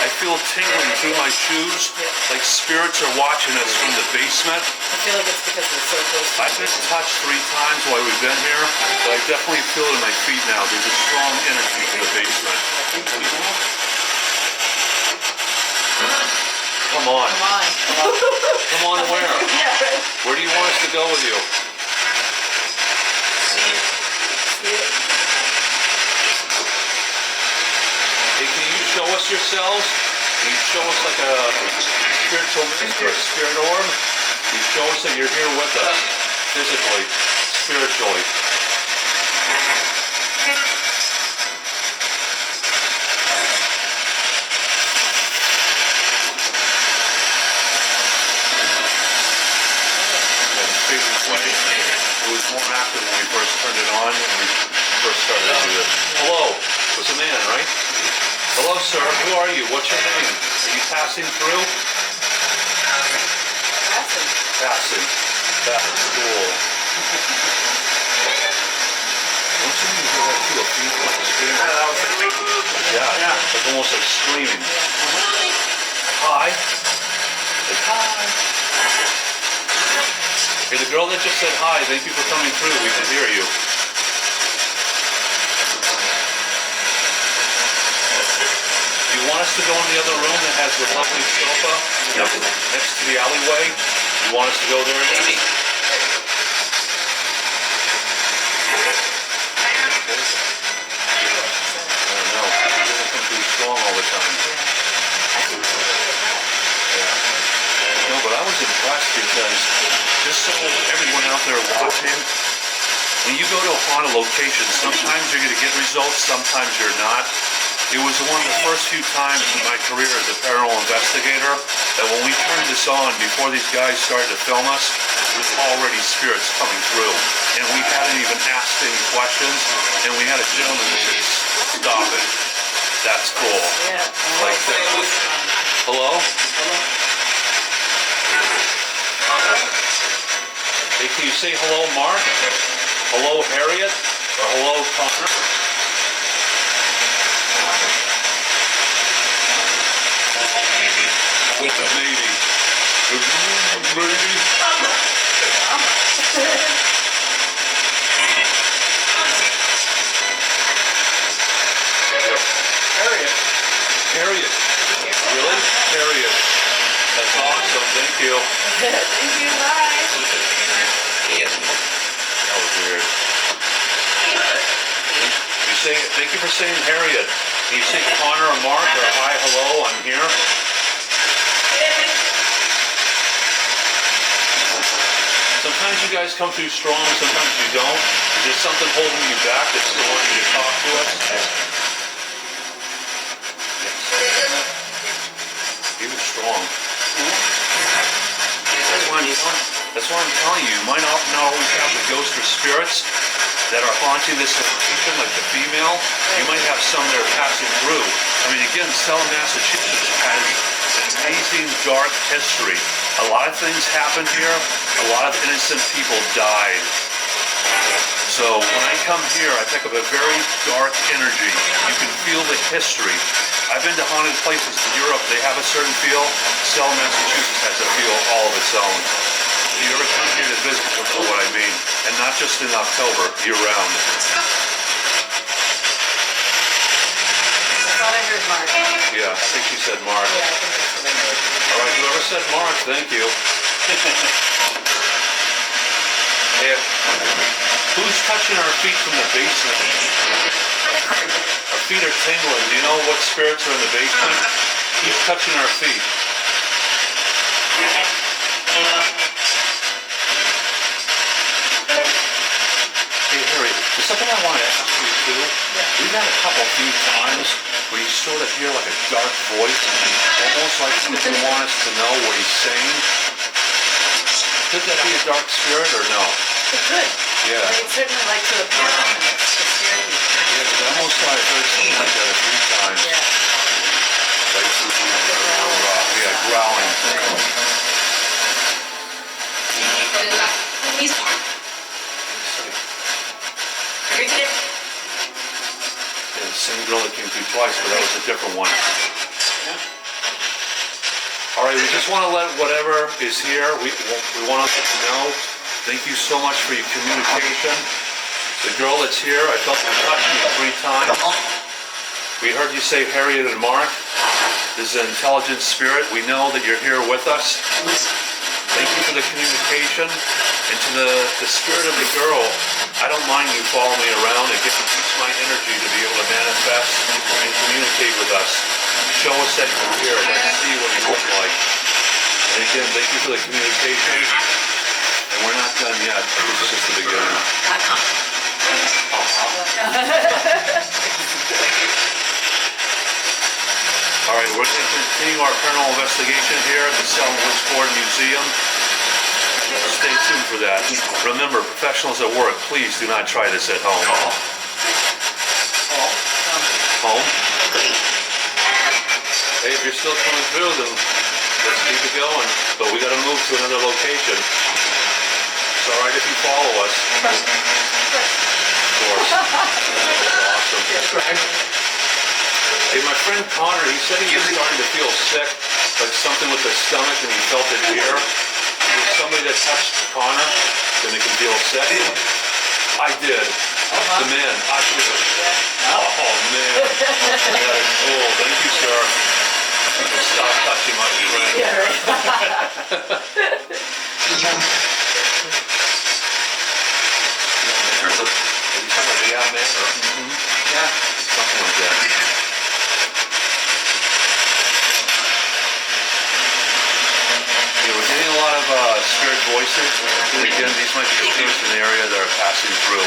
I feel tingling through my shoes, like spirits are watching us from the basement. I feel like it's because we're so close. I've been touched 3 times while we've been here, but I definitely feel it in my feet now. There's a strong energy from the basement. Come on. Come on. Come on where? Yeah, right. Where do you want us to go with you? Hey, can you show us yourselves? Can you show us like a spiritual mist or a spirit orb? Can you show us that you're here with us? physically, spiritually. It was more active when we first turned it on and we first started to do this. Hello, it was a man, right? Hello, sir. Who are you? What's your name? Are you passing through? Passing. Passing. That's cool. Don't you hear that too? A female like screaming? Yeah, like almost like screaming. Hi. Like, hi. Hey, the girl that just said hi, thank you for coming through. We can hear you. Do you want us to go in the other room that has the lovely sofa next to the alleyway? You want us to go there again? I don't know. It doesn't come through strong all the time. No, but I was impressed because just so everyone out there watching, when you go to a haunted location, sometimes you're going to get results, sometimes you're not. It was one of the first few times in my career as a paranormal investigator that when we turned this on, before these guys started to film us, there was already spirits coming through. And we hadn't even asked any questions, and we had a gentleman that said, stop it. That's cool. Yeah. Like this. Hello? Hey, can you say hello, Mark? Hello, Harriet? Or hello, Connor? Maybe. Maybe. Harriet. Harriet. Really? Harriet. That's awesome. Thank you. Thank you, bye. That was weird. You say, thank you for saying Harriet. Can you say Connor or Mark or hi, hello, I'm here? Sometimes you guys come through strong, sometimes you don't. Is there something holding you back that's still wanting you to talk to us? Yes. He was strong. That's why I'm telling you, you might not always have the ghosts or spirits that are haunting this location, like the female. You might have some that are passing through. I mean, again, Salem, Massachusetts has an amazing dark history. A lot of things happened here. A lot of innocent people died. So when I come here, I pick up a very dark energy. You can feel the history. I've been to haunted places in Europe. They have a certain feel. Salem, Massachusetts has a feel all of its own. If you ever come here to visit, you'll know what I mean. And not just in October, year-round. I thought I heard Mark. Yeah, I think she said Mark. Yeah, I think that's what I heard. All right, whoever said Mark, thank you. Hey, who's touching our feet from the basement? Our feet are tingling. Do you know what spirits are in the basement? Who's touching our feet? Hey, Harry, there's something I want to ask you too. We've had a few times where you sort of hear like a dark voice, almost like you want us to know what he's saying. Could that be a dark spirit or no? It could. Yeah. But it's certainly like to appear ominous to scare people. Yeah, because I almost thought I heard something like that a few times. Yeah. Like, growling. He's Yeah, the same girl that came through twice, but that was a different one. All right, we just want to let whatever is here, we want to let you know. Thank you so much for your communication. The girl that's here, I felt you touch me 3 times. We heard you say Harriet and Mark. This is an intelligent spirit. We know that you're here with us. Thank you for the communication. And to the spirit of the girl, I don't mind you following me around. It gives my energy to be able to manifest and communicate with us. Show us that you're here. Let's see what you look like. And again, thank you for the communication. And we're not done yet. This is just the beginning. All right, we're going to continue our paranormal investigation here at the Selma Woodsford Museum. Stay tuned for that. Remember, professionals at work, please do not try this at home. Home? Hey, if you're still coming through, then let's keep it going. But we got to move to another location. It's all right if you follow us. Of course. Awesome. Hey, my friend Connor, he said he was starting to feel sick, like something with his stomach, and he felt it here. If somebody that touched Connor, then they can feel sick. I did. The man, I did. Oh, man. That is cool. Thank you, sir. Stop touching my friend. Yeah, right. Maybe something like the yeah man, or yeah, something like that. Yeah, we're getting a lot of spirit voices. And again, these might be spirits in the area that are passing through.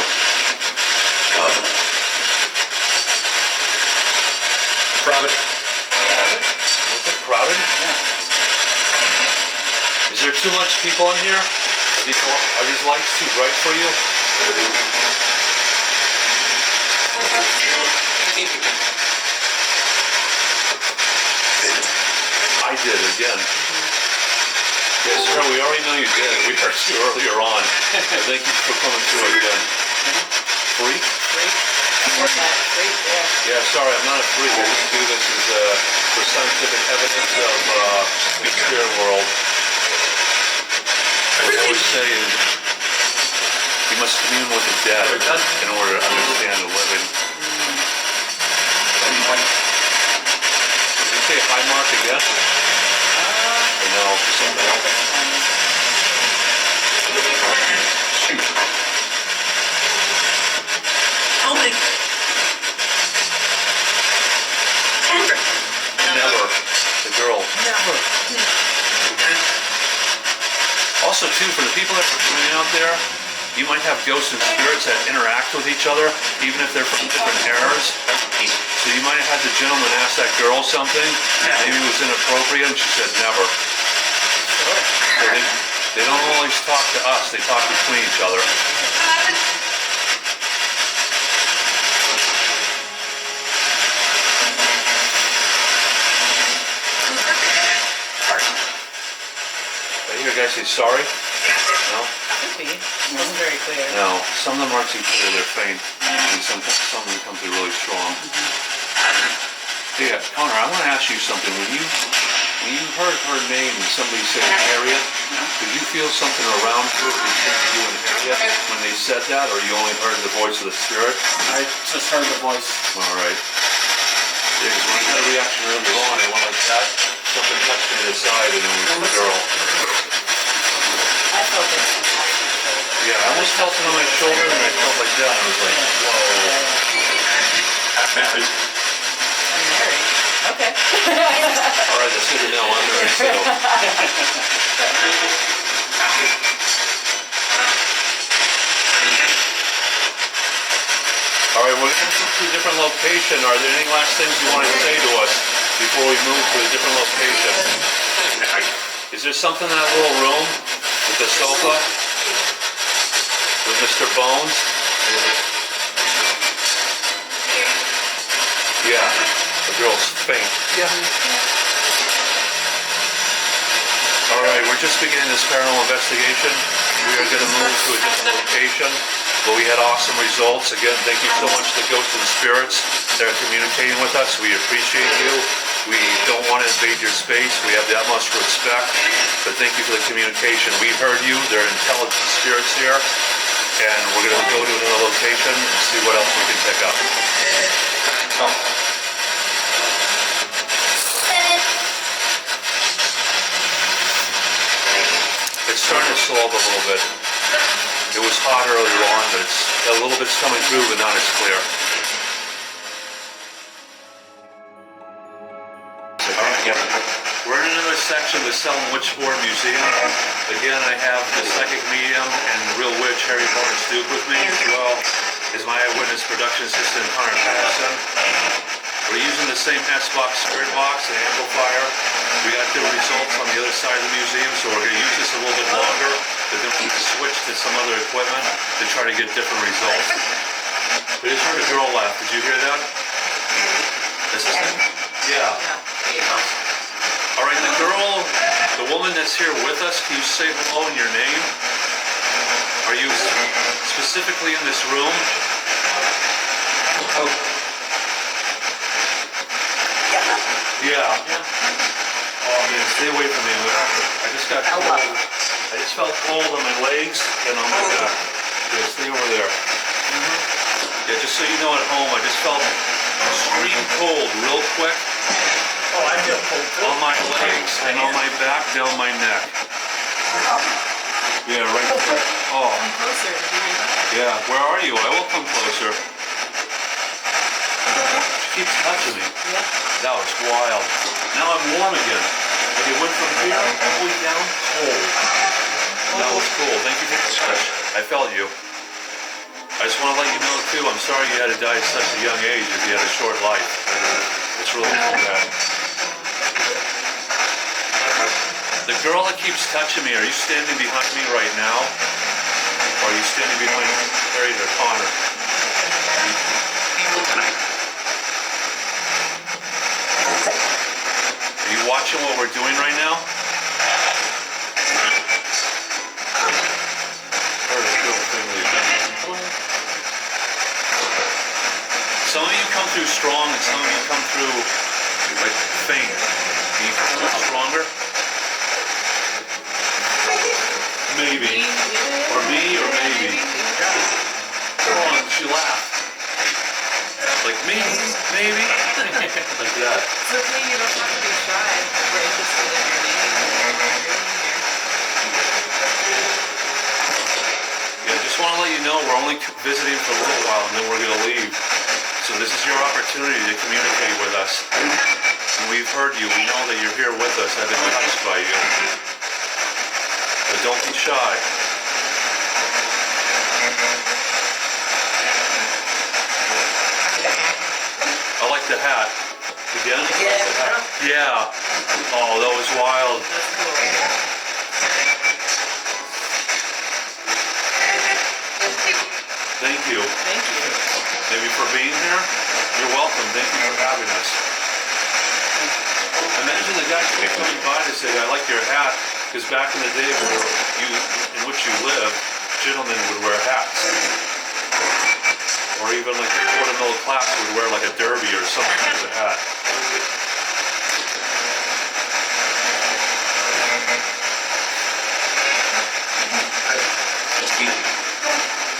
Crowded. Is it crowded? Yeah. Is there too much people in here? Are these lights too bright for you? I did again. Yes, sir, we already know you did. We heard you earlier on. Thank you for coming through again. Freak? Yeah, sorry, I'm not a freak. I just do this as for scientific evidence of the spirit world. I always say you must commune with the dead in order to understand the living. Did you say hi, Mark, again? Or no, something else? Never. The girl. Never. Also, too, for the people that are living out there, you might have ghosts and spirits that interact with each other, even if they're from different eras. So you might have had the gentleman ask that girl something, maybe it was inappropriate, and she said never. So they don't always talk to us, they talk between each other. I hear a guy say sorry? No? Could be. It wasn't very clear. No. Some of them aren't too clear, they're faint. And some of them come through really strong. Yeah, Connor, I want to ask you something. When you heard her name and somebody said Harriet, did you feel something around you between you and Harriet when they said that, or you only heard the voice of the spirit? I just heard the voice. All right. Yeah, because when I had a reaction earlier on, I went like that. Something touched me to the side, and it was the girl. I felt it. Yeah, I almost felt it on my shoulder, and I felt like that, and I was like, whoa. I'm married. Okay. All right, that's good to know. I'm married, so. All right, we're going to move to a different location. Are there any last things you want to say to us before we move to a different location? Is there something in that little room with the sofa with Mr. Bones? Yeah, the girl's faint. Yeah. All right, we're just beginning this paranormal investigation. We are going to move to a different location, but we had awesome results. Again, thank you so much to the ghosts and spirits that are communicating with us. We appreciate you. We don't want to invade your space. We have the utmost respect, but thank you for the communication. We heard you. There are intelligent spirits here, and we're going to go to another location and see what else we can pick up. It's starting to slow up a little bit. It was hot earlier on, but it's a little bit's coming through, but not as clear. All right, yeah. We're in another this section, the Selling Witchboard Museum. Again, I have the psychic medium and the real witch, Harriet with me, as well as my eyewitness production assistant, Patterson. We're using the same S-Box spirit box and amplifier. We got different results on the other side of the museum, so we're going to use this a little bit longer, but then we can switch to some other equipment to try to get different results. We just heard a girl laugh. Did you hear that? Assistant? Yeah. All right, the woman that's here with us, can you say hello in your name? Are you specifically in this room? Oh. Yeah. Oh man, stay away from me. I just got cold. I just felt cold on my legs and on my back. Yeah, stay over there. Yeah, just so you know at home, I just felt extreme cold real quick. Oh, I feel cold too. On my legs and on my back, down my neck. Yeah, right there. Oh. Come closer. Yeah, where are you? I will come closer. She keeps touching me. Yeah. That was wild. Now I'm warm again. And you went from here all the way down cold. That was cool. Thank you for the touch. I felt you. I just want to let you know too, I'm sorry you had to die at such a young age if you had a short life. It's really too bad. The girl that keeps touching me, are you standing behind me right now? Or are you standing behind Harriet or Connor? Are you watching what we're doing right now? Some of you come through strong and some of you come through like faint. Can you come through stronger? Maybe. Or me, or maybe. Come on, she laughed. Like me, maybe. Like that. It's okay, you don't have to be shy. We're interested in your name. Yeah, just want to let you know we're only visiting for a little while and then we're going to leave. So this is your opportunity to communicate with us. And we've heard you. We know that you're here with us. I've been touched by you. But don't be shy. I like the hat. Again? Yeah. The hat. Yeah. Oh, that was wild. That's cool. Thank you. Thank you. Maybe for being here. You're welcome. Thank you for having us. Imagine the guy kept coming by to say, I like your hat, because back in the day in which you live, gentlemen would wear hats. Or even like the quarter middle class would wear like a derby or something as a hat.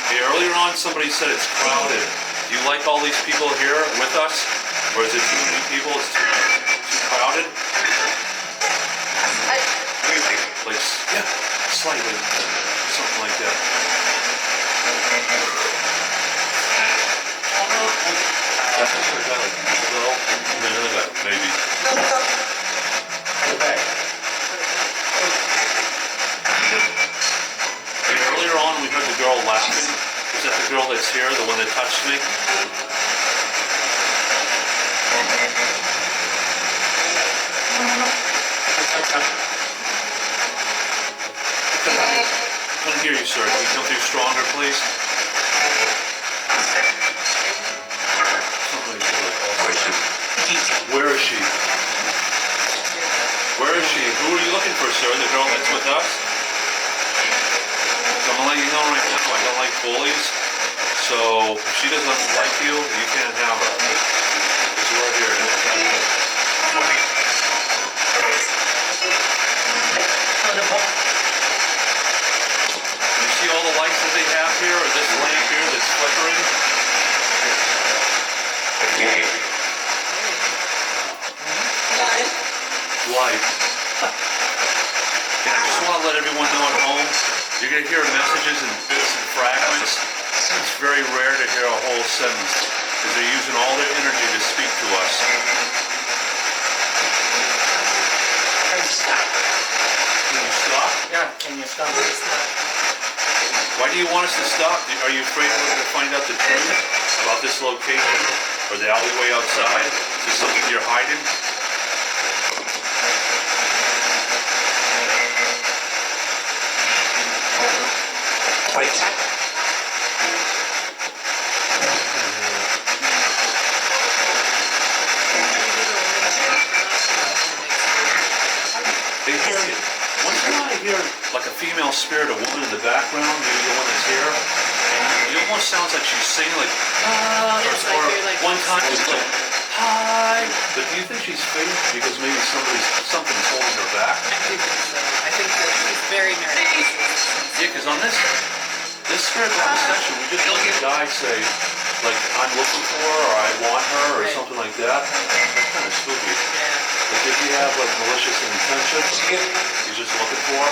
Hey, earlier on somebody said it's crowded. Do you like all these people here with us? Or is it too many people? It's too crowded? Like, yeah, slightly. Or something like that. That's a guy like a little, and then another guy, maybe. Hey, earlier on we heard the girl laughing. Is that the girl that's here, the one that touched me? I couldn't hear you, sir. Can you come through stronger, please? Somebody's really awesome. Where is she? Where is she? Who are you looking for, sir? The girl that's with us? So I'm gonna let you know right now, I don't like bullies. So if she doesn't like you, you can't have her. Because we're here to protect her. You see all the lights that they have here, or this lamp here that's flickering? Light. And I just want to let everyone know at home, you're going to hear messages in bits and fragments. It's very rare to hear a whole sentence, because they're using all their energy to speak to us. Yeah, can you stop this? Why do you want us to stop? Are you afraid we're going to find out the truth about this location or the alleyway outside? Is this something you're hiding? Hey, Harriet, once in a while I hear like a female spirit, a woman in the background, maybe the one that's here, and it almost sounds like she's singing like, It's like or you're like one time it's like, hi. But do you think she's fake because maybe something's holding her back? I do think so. I think that she's very nervous. Yeah, because on this spirit box session, we just let the guy say, like, I'm looking for her, or I want her, or Right. something like that. That's kind of spooky. Yeah. Like, if you have, like, malicious intentions, he's just looking for her.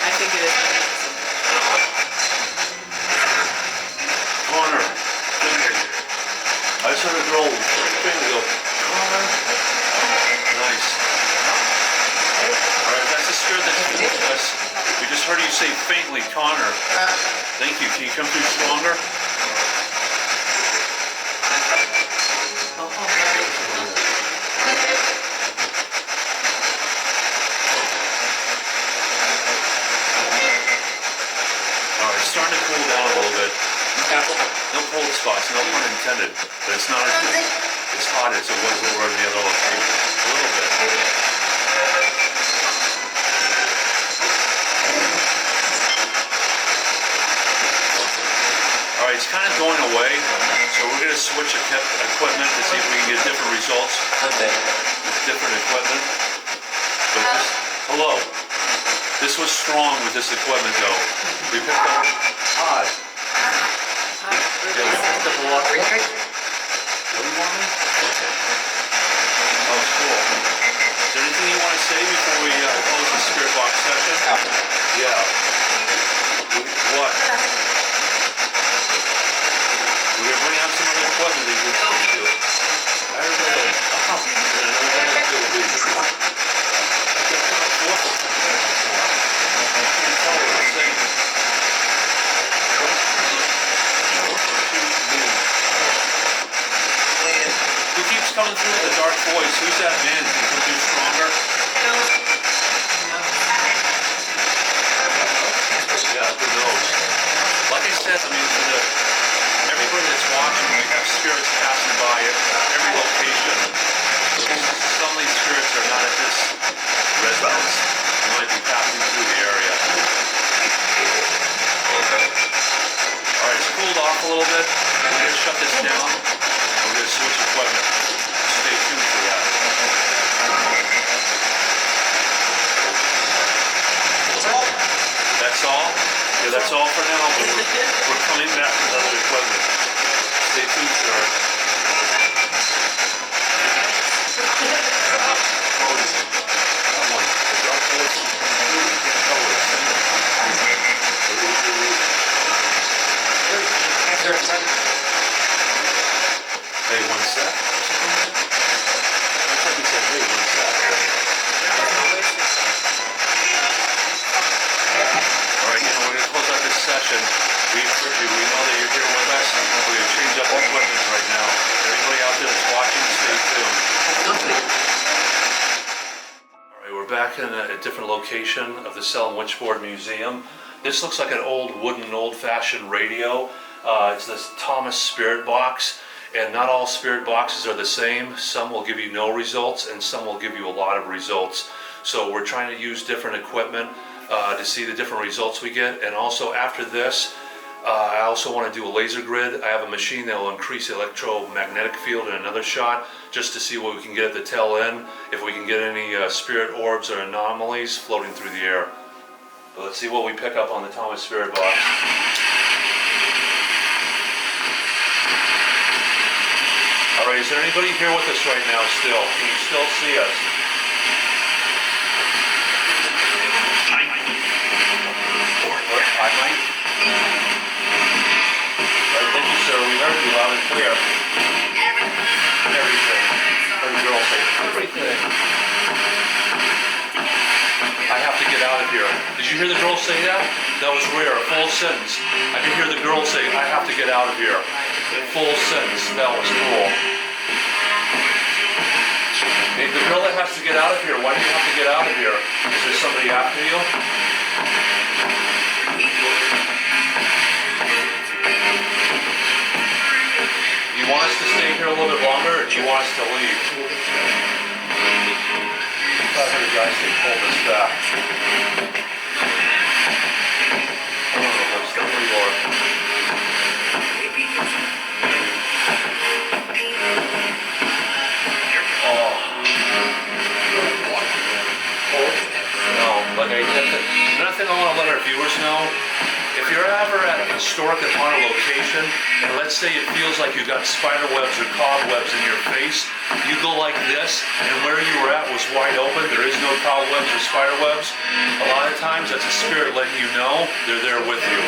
I think it is. Connor, Finley. I just heard a girl Finley go, Connor. Nice. Alright, that's the spirit that's with us. We just heard you say faintly, Connor. Thank you. Can you come through stronger? Alright, it's starting to cool down a little bit. No cold spots, no pun intended. But it's not as hot as it was over in the other location. A little bit. Alright, it's kind of going away, so we're going to switch equipment to see if we can get different results with different equipment. But this, hello. This was strong with this equipment though. We picked up, hi. Yeah, we picked up a lot. What do you want me? Oh, it's cool. Is there anything you want to say before we close the spirit box session? Yeah. What? We're going to bring out some other equipment that you can speak to. I heard that. Oh, and another one that will be. I kept coming to what? I can't tell what I'm saying. Who keeps coming through with a dark voice? Who's that man? Can you come through stronger? Yeah, who knows? Like I said, I mean, everybody that's watching, we have spirits passing by at every location. Some of these spirits are not at this residence. They might be passing through the area. Alright, it's cooled off a little bit. We're going to shut this down. We're going to switch equipment. Stay tuned for that. That's all? Yeah, that's all for now, but we're coming back with other equipment. Stay tuned, sir. Come on. The dark force is coming through. You can't tell what it's saying. Hey, one sec. I thought you said, hey, one sec. Alright, we're going to close out this session. We heard you. We know that you're here with us. We're going to change up equipment right now. Everybody out there that's watching, stay tuned. Alright, we're back in a different location of the Salem Witchboard Museum. This looks like an old wooden, old-fashioned radio. It's this Thomas spirit box. And not all spirit boxes are the same. Some will give you no results and some will give you a lot of results. So we're trying to use different equipment to see the different results we get. And also after this, I also want to do a laser grid. I have a machine that will increase the electromagnetic field in another shot just to see what we can get at the tail end, if we can get any spirit orbs or anomalies floating through the air. But let's see what we pick up on the Thomas spirit box. Alright, is there anybody here with us right now still? Can you still see us? I might. Alright, thank you, sir. We heard you loud and clear. Everything. Heard a girl say, everything. Did you hear the girl say that? That was rare, a full sentence. I could hear the girl say, I have to get out of here. Full sentence, that was cool. Hey, the girl that has to get out of here, why do you have to get out of here? Is there somebody after you? Do you want us to stay here a little bit longer, or do you want us to leave? I heard a guy say, pull this back. I don't know, let's stay where you are. Another thing I want to let our viewers know, if you're ever at a historic and haunted location, and let's say it feels like you've got spider webs or cobwebs in your face, you go like this, and where you were at was wide open, there is no cobwebs or spider webs. A lot of times that's a spirit letting you know they're there with you.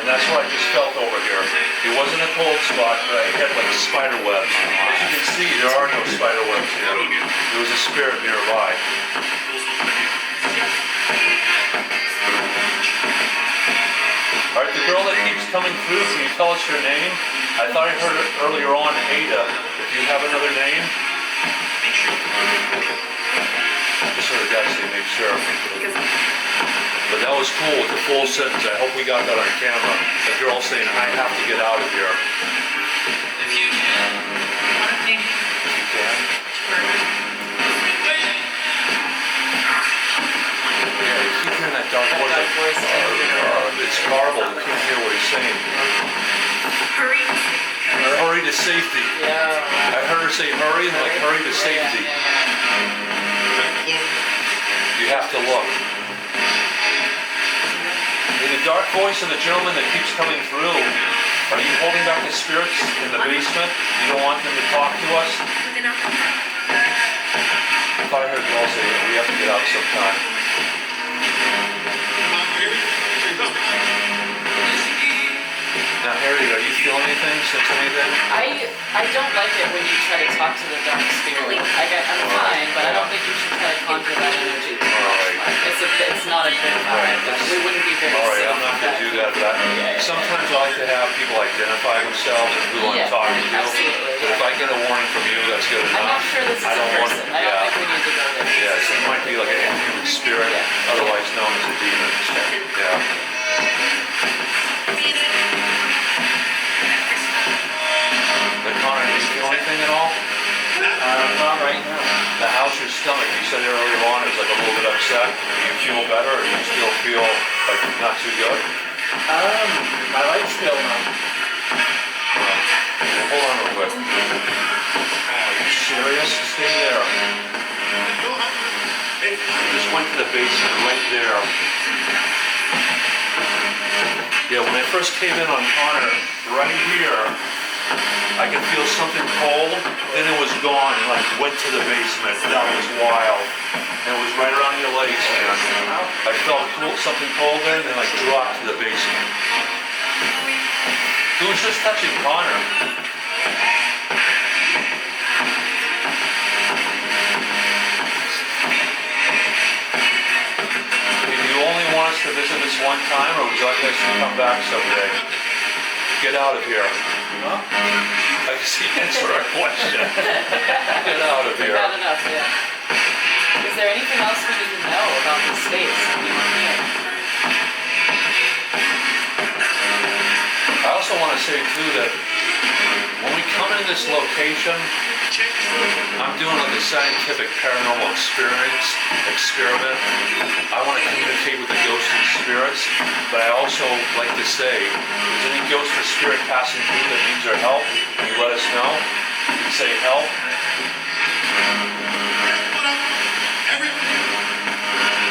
And that's what I just felt over here. It wasn't a cold spot, but I had like spider webs. As you can see, there are no spider webs here. There was a spirit nearby. All right, the girl that keeps coming through, can you tell us your name? I thought I heard it earlier on, Ada. If you have another name? Just heard a guy say, make sure. But that was cool with the full sentence. I hope we got that on camera. The girl saying, I have to get out of here. If you can. If you can? Yeah, you keep hearing that dark voice. It's garbled. You can't hear what he's saying. Hurry. Hurry to safety. Yeah. I heard her say hurry, and like hurry to safety. You have to look. The dark voice and the gentleman that keeps coming through, are you holding back the spirits in the basement? You don't want them to talk to us? I thought I heard you all say we have to get out sometime. Now, Harriet, are you feeling anything, sense anything? I don't like it when you try to talk to the dark spirit. I'm fine, but I don't think you should try to conjure that energy too much. It's not a good vibe. We wouldn't be very All right, safe. I'm not going to do that. Sometimes I like to have people identify themselves and who I'm talking to. Absolutely. But if I get a warning from you, that's good enough. I'm not sure this is I a don't want. person. I don't think we need to go there. Yeah, so it might be like an inhuman spirit, otherwise known as a demon. Yeah. But Connor, do you feel anything at all? Not right now. Now, how's your stomach? You said earlier on it was like a little bit upset. Do you feel better, or do you still feel like not too good? My legs feel numb. Well, hold on real quick. Are you serious? Stay there. You just went to the basement right there. Yeah, when I first came in on Connor, right here, I could feel something cold, then it was gone, and like went to the basement. That was wild. And it was right around your legs, man. I felt something cold then, and like dropped to the basement. Who was just touching Connor? Do you only want us to visit this one time, or would you like us to come back someday? Get out of here. Huh? I guess he answered our question. Get out of here. We've had enough, yeah. Is there anything else we need to know about this space when you were here? I also want to say too that when we come into this location, I'm doing like a scientific paranormal experiment. I want to communicate with the ghosts and spirits, but I also like to say, if there's any ghost or spirit passing through that needs our help, can you let us know? You can say help.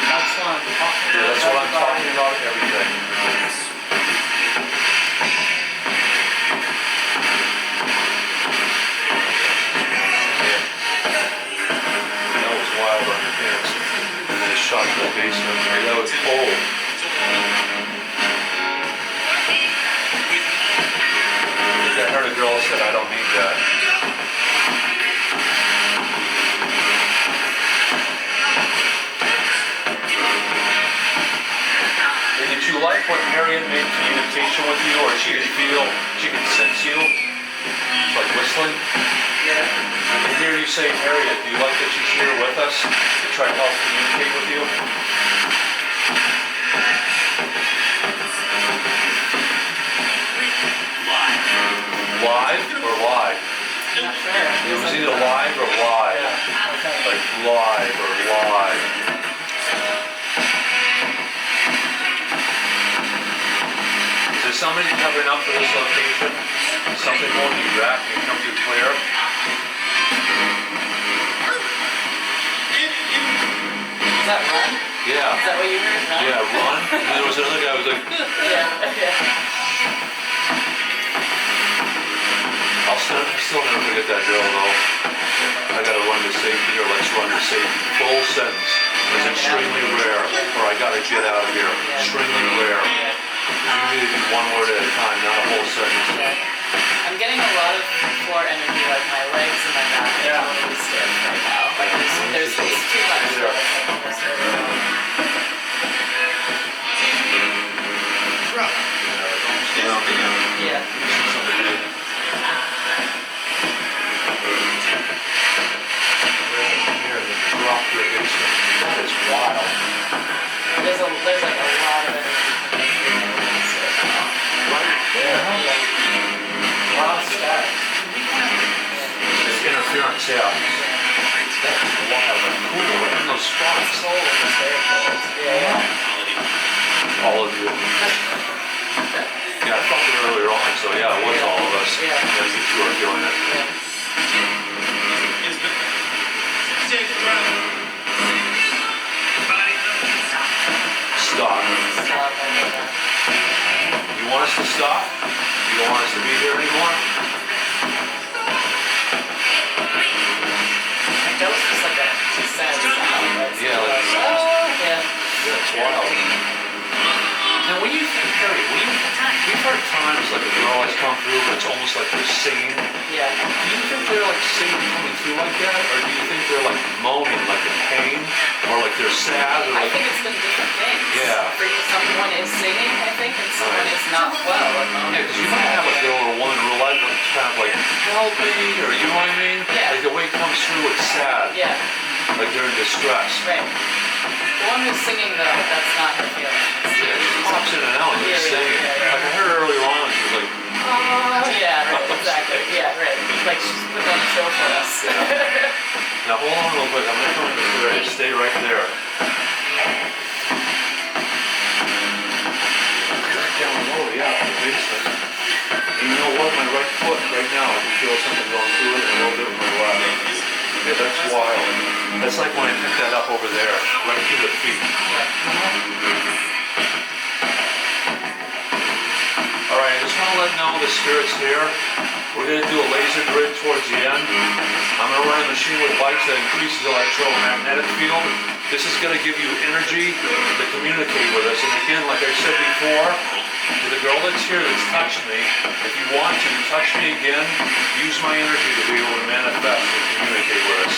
That's what I'm talking about. Yeah, that's what I'm talking about, everything. That was wild on your pants. And then it shot to the basement. That was cold. I heard a girl said, I don't need that. when Harriet made communication with you, or she could sense you? It's like whistling? Yeah. I can hear you say, Harriet, do you like that she's here with us to try to help communicate with you? Live or live? Not sure. It was either live or live. Yeah. Okay. Like live or live. Is there somebody covering up for this location? Something holding you back and you come through clear? Is that Ron? Yeah. Is that what you heard? Ron? Yeah, run. And there was another guy who was like, Yeah. I'll still never forget that drill though. I gotta run to safety, or let's run to safety. Full sentence. It's extremely rare. Or I gotta get out of here. Extremely rare. Usually do one word at a time, not a whole sentence. I'm getting a lot of floor energy, like my legs and my back are totally stiff right now. Like there's it's too much. So it's like almost overwhelming. Almost around again. Yeah. Somebody did. Here, then drop to the basement. That is wild. There's like a lot of energy coming through my legs right now. Right there. Yeah. Wow, start. It's interference, yeah. That's wild and cool. Right in those spots. Soul is very cold. Yeah. All of you. Yeah, I felt it earlier on, so yeah, it was all of us. Yeah. Yeah, you two are feeling it. Stop. Stop. You want us to stop? You don't want us to be here anymore? Like that was just like a sad sound. Right? Yeah, like, Yeah. that's wild. Now, when you think, Harry, we've heard times like a girl has come through, but it's almost like they're singing. Yeah. Do you think they're like singing coming through like that? Or do you think they're like moaning, like in pain? Or like they're sad? Or I like... think it's been different things. Yeah. For you, someone is singing, I think, and someone Right. is not well or moaning. Yeah, because you might have a girl or a woman in real life that's kind of like, help me, or you know what I mean? Yeah. Like the way it comes through, it's sad. Yeah. Like they're in distress. Right. The one who's singing though, that's not her feeling. Yeah, she pops in and out and she's Yeah, singing. yeah. Like I heard her earlier on, she was like, Yeah, right, exactly. Yeah, right. Like she's putting on a show for us. now hold on real quick, I'm gonna come in this area, stay right there. Down low, yeah, the basement. And you know what, my right foot right now, I can feel something going through it and a little bit with my left. Yeah, that's wild. That's like when I picked that up over there, right through the feet. Alright, I just want to let you know the spirit's here. We're going to do a laser grid towards the end. I'm going to run a machine with lights that increases the electromagnetic field. This is going to give you energy to communicate with us. And again, like I said before, to the girl that's here that's touched me, if you want to, touch me again, use my energy to be able to manifest and communicate with us.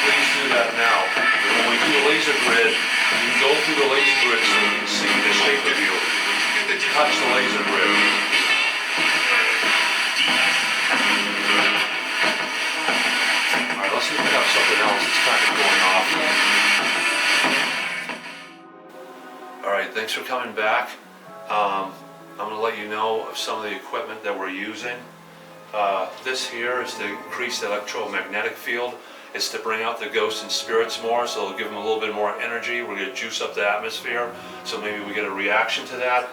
Please do that now. And when we do the laser grid, you can go through the laser grid so we can see the shape of you. Touch the laser grid. Alright, let's pick up something else that's kind of going off. Alright, thanks for coming back. I'm going to let you know of some of the equipment that we're using. This here is to increase the electromagnetic field. It's to bring out the ghosts and spirits more, so it'll give them a little bit more energy. We're going to juice up the atmosphere, so maybe we get a reaction to that.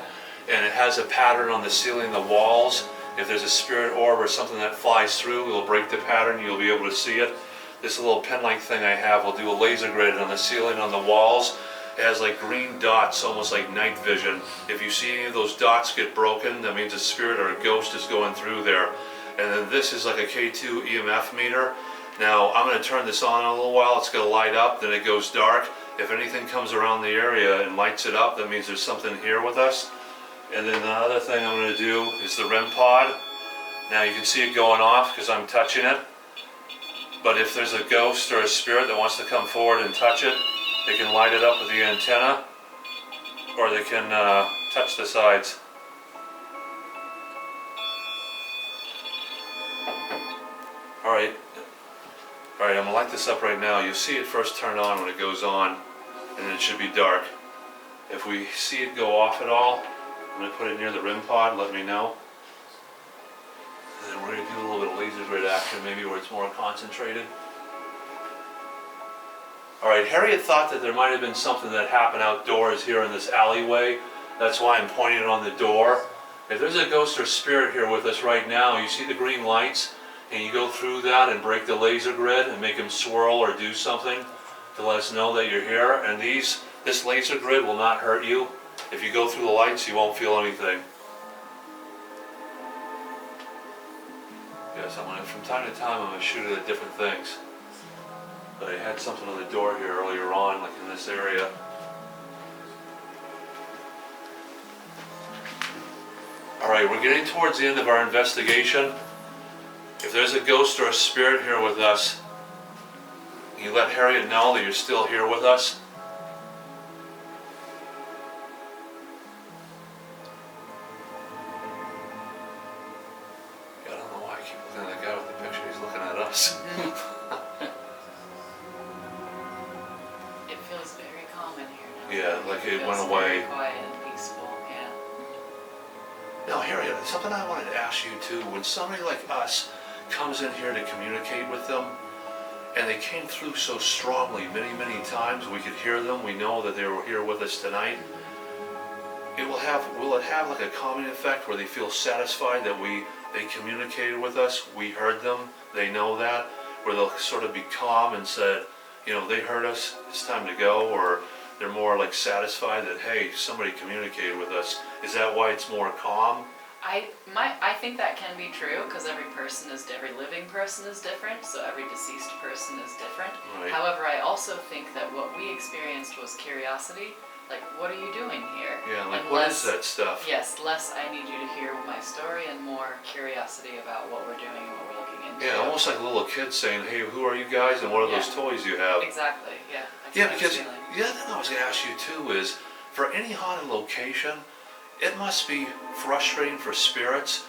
And it has a pattern on the ceiling, the walls. If there's a spirit orb or something that flies through, it'll break the pattern, you'll be able to see it. This little pen-like thing I have will do a laser grid on the ceiling, on the walls. It has like green dots, almost like night vision. If you see any of those dots get broken, that means a spirit or a ghost is going through there. And then this is like a K2 EMF meter. Now I'm going to turn this on in a little while. It's going to light up, then it goes dark. If anything comes around the area and lights it up, that means there's something here with us. And then the other thing I'm going to do is the REM pod. Now you can see it going off because I'm touching it. But if there's a ghost or a spirit that wants to come forward and touch it, they can light it up with the antenna, or they can touch the sides. Alright, I'm gonna light this up right now. You'll see it first turn on when it goes on, and it should be dark. If we see it go off at all, I'm gonna put it near the REM pod, let me know. And then we're gonna do a little bit of laser grid action, maybe where it's more concentrated. Alright, Harriet thought that there might have been something that happened outdoors here in this alleyway. That's why I'm pointing it on the door. If there's a ghost or spirit here with us right now, you see the green lights, and you go through that and break the laser grid and make them swirl or do something to let us know that you're here. And this laser grid will not hurt you. If you go through the lights, you won't feel anything. Yes, from time to time, I'm gonna shoot it at different things. But I had something on the door here earlier on, like in this area. Alright, we're getting towards the end of our investigation. If there's a ghost or a spirit here with us, you let Harriet know that you're still here with us. I don't know why I keep looking at the guy with the picture. He's looking at us. It feels very calm in here now. Yeah, like it went feels away. very quiet and peaceful, yeah. Now, Harriet, something I wanted to ask you too. When somebody like us comes in here to communicate with them, and they came through so strongly many times, we could hear them, we know that they were here with us tonight. Will it have like a calming effect where they feel satisfied that they communicated with us, we heard them, they know that, where they'll sort of be calm and said, they heard us, it's time to go, or they're more like satisfied that, hey, somebody communicated with us. Is that why it's more calm? I think that can be true because every living person is different, so every deceased person is different. Right. However, I also think that what we experienced was curiosity. Like, what are you doing here? Yeah, like And what is that stuff? Yes, less I need you to hear my story and more curiosity about what we're doing and what we're looking into. Yeah, almost like little kids saying, hey, who are you guys and what are those toys you have? Exactly, yeah. That's Yeah, what I was because feeling. the other thing I was going to ask you too is, for any haunted location, it must be frustrating for spirits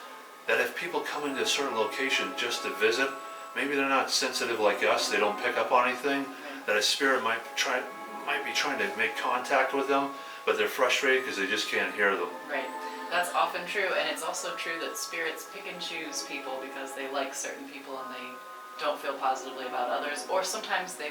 that if people come into a certain location just to visit, maybe they're not sensitive like us, they don't pick up on anything, that a spirit might be trying to make contact with them, but they're frustrated because they just can't hear them. Right. That's often true, and it's also true that spirits pick and choose people because they like certain people and they don't feel positively about others, or sometimes they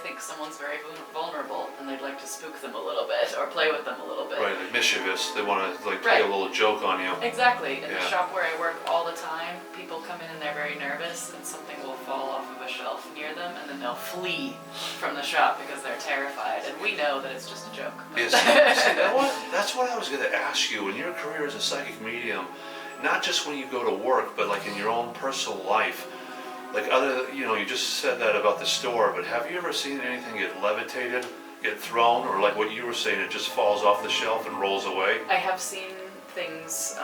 think someone's very vulnerable and they'd like to spook them a little bit or play with them a little bit. Right, like mischievous, they want to like play a little joke on you. Exactly. In the Yeah. shop where I work all the time, people come in and they're very nervous and something will fall off of a shelf near them and then they'll flee from the shop because they're terrified, and we know that it's just a joke. Yes, that's what I was going to ask you. In your career as a psychic medium, not just when you go to work, but like in your own personal life, like you just said that about the store, but have you ever seen anything get levitated, get thrown, or like what you were saying, it just falls off the shelf and rolls away? I have seen things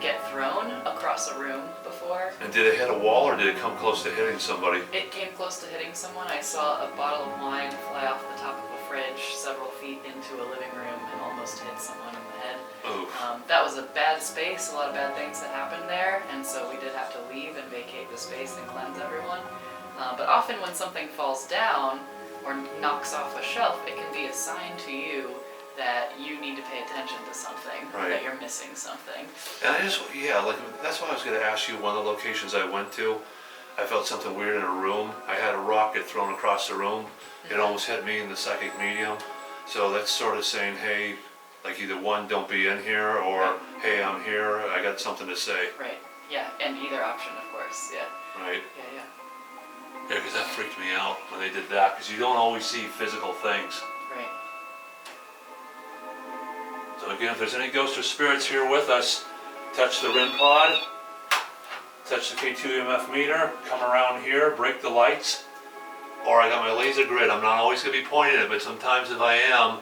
get thrown across a room before. And did it hit a wall or did it come close to hitting somebody? It came close to hitting someone. I saw a bottle of wine fly off the top of a fridge several feet into a living room and almost hit someone in the head. Oof. That was a bad space, a lot of bad things that happened there, and so we did have to leave and vacate the space and cleanse everyone. But often when something falls down or knocks off a shelf, it can be a sign to you that you need to pay attention to something, or that you're missing something. And that's why I was going to ask you, one of the locations I went to, I felt something weird in a room. I had a rock get thrown across the room. It almost hit me in the psychic medium. So that's sort of saying, hey, like either one, don't be in here, or hey, I'm here, I got something to say. Right, yeah, and either option, of course, yeah. Right? Yeah. Yeah, because that freaked me out when they did that, because you don't always see physical things. Right. So again, if there's any ghosts or spirits here with us, touch the REM pod, touch the K2 EMF meter, come around here, break the lights, or I got my laser grid. I'm not always going to be pointing it, but sometimes if I am,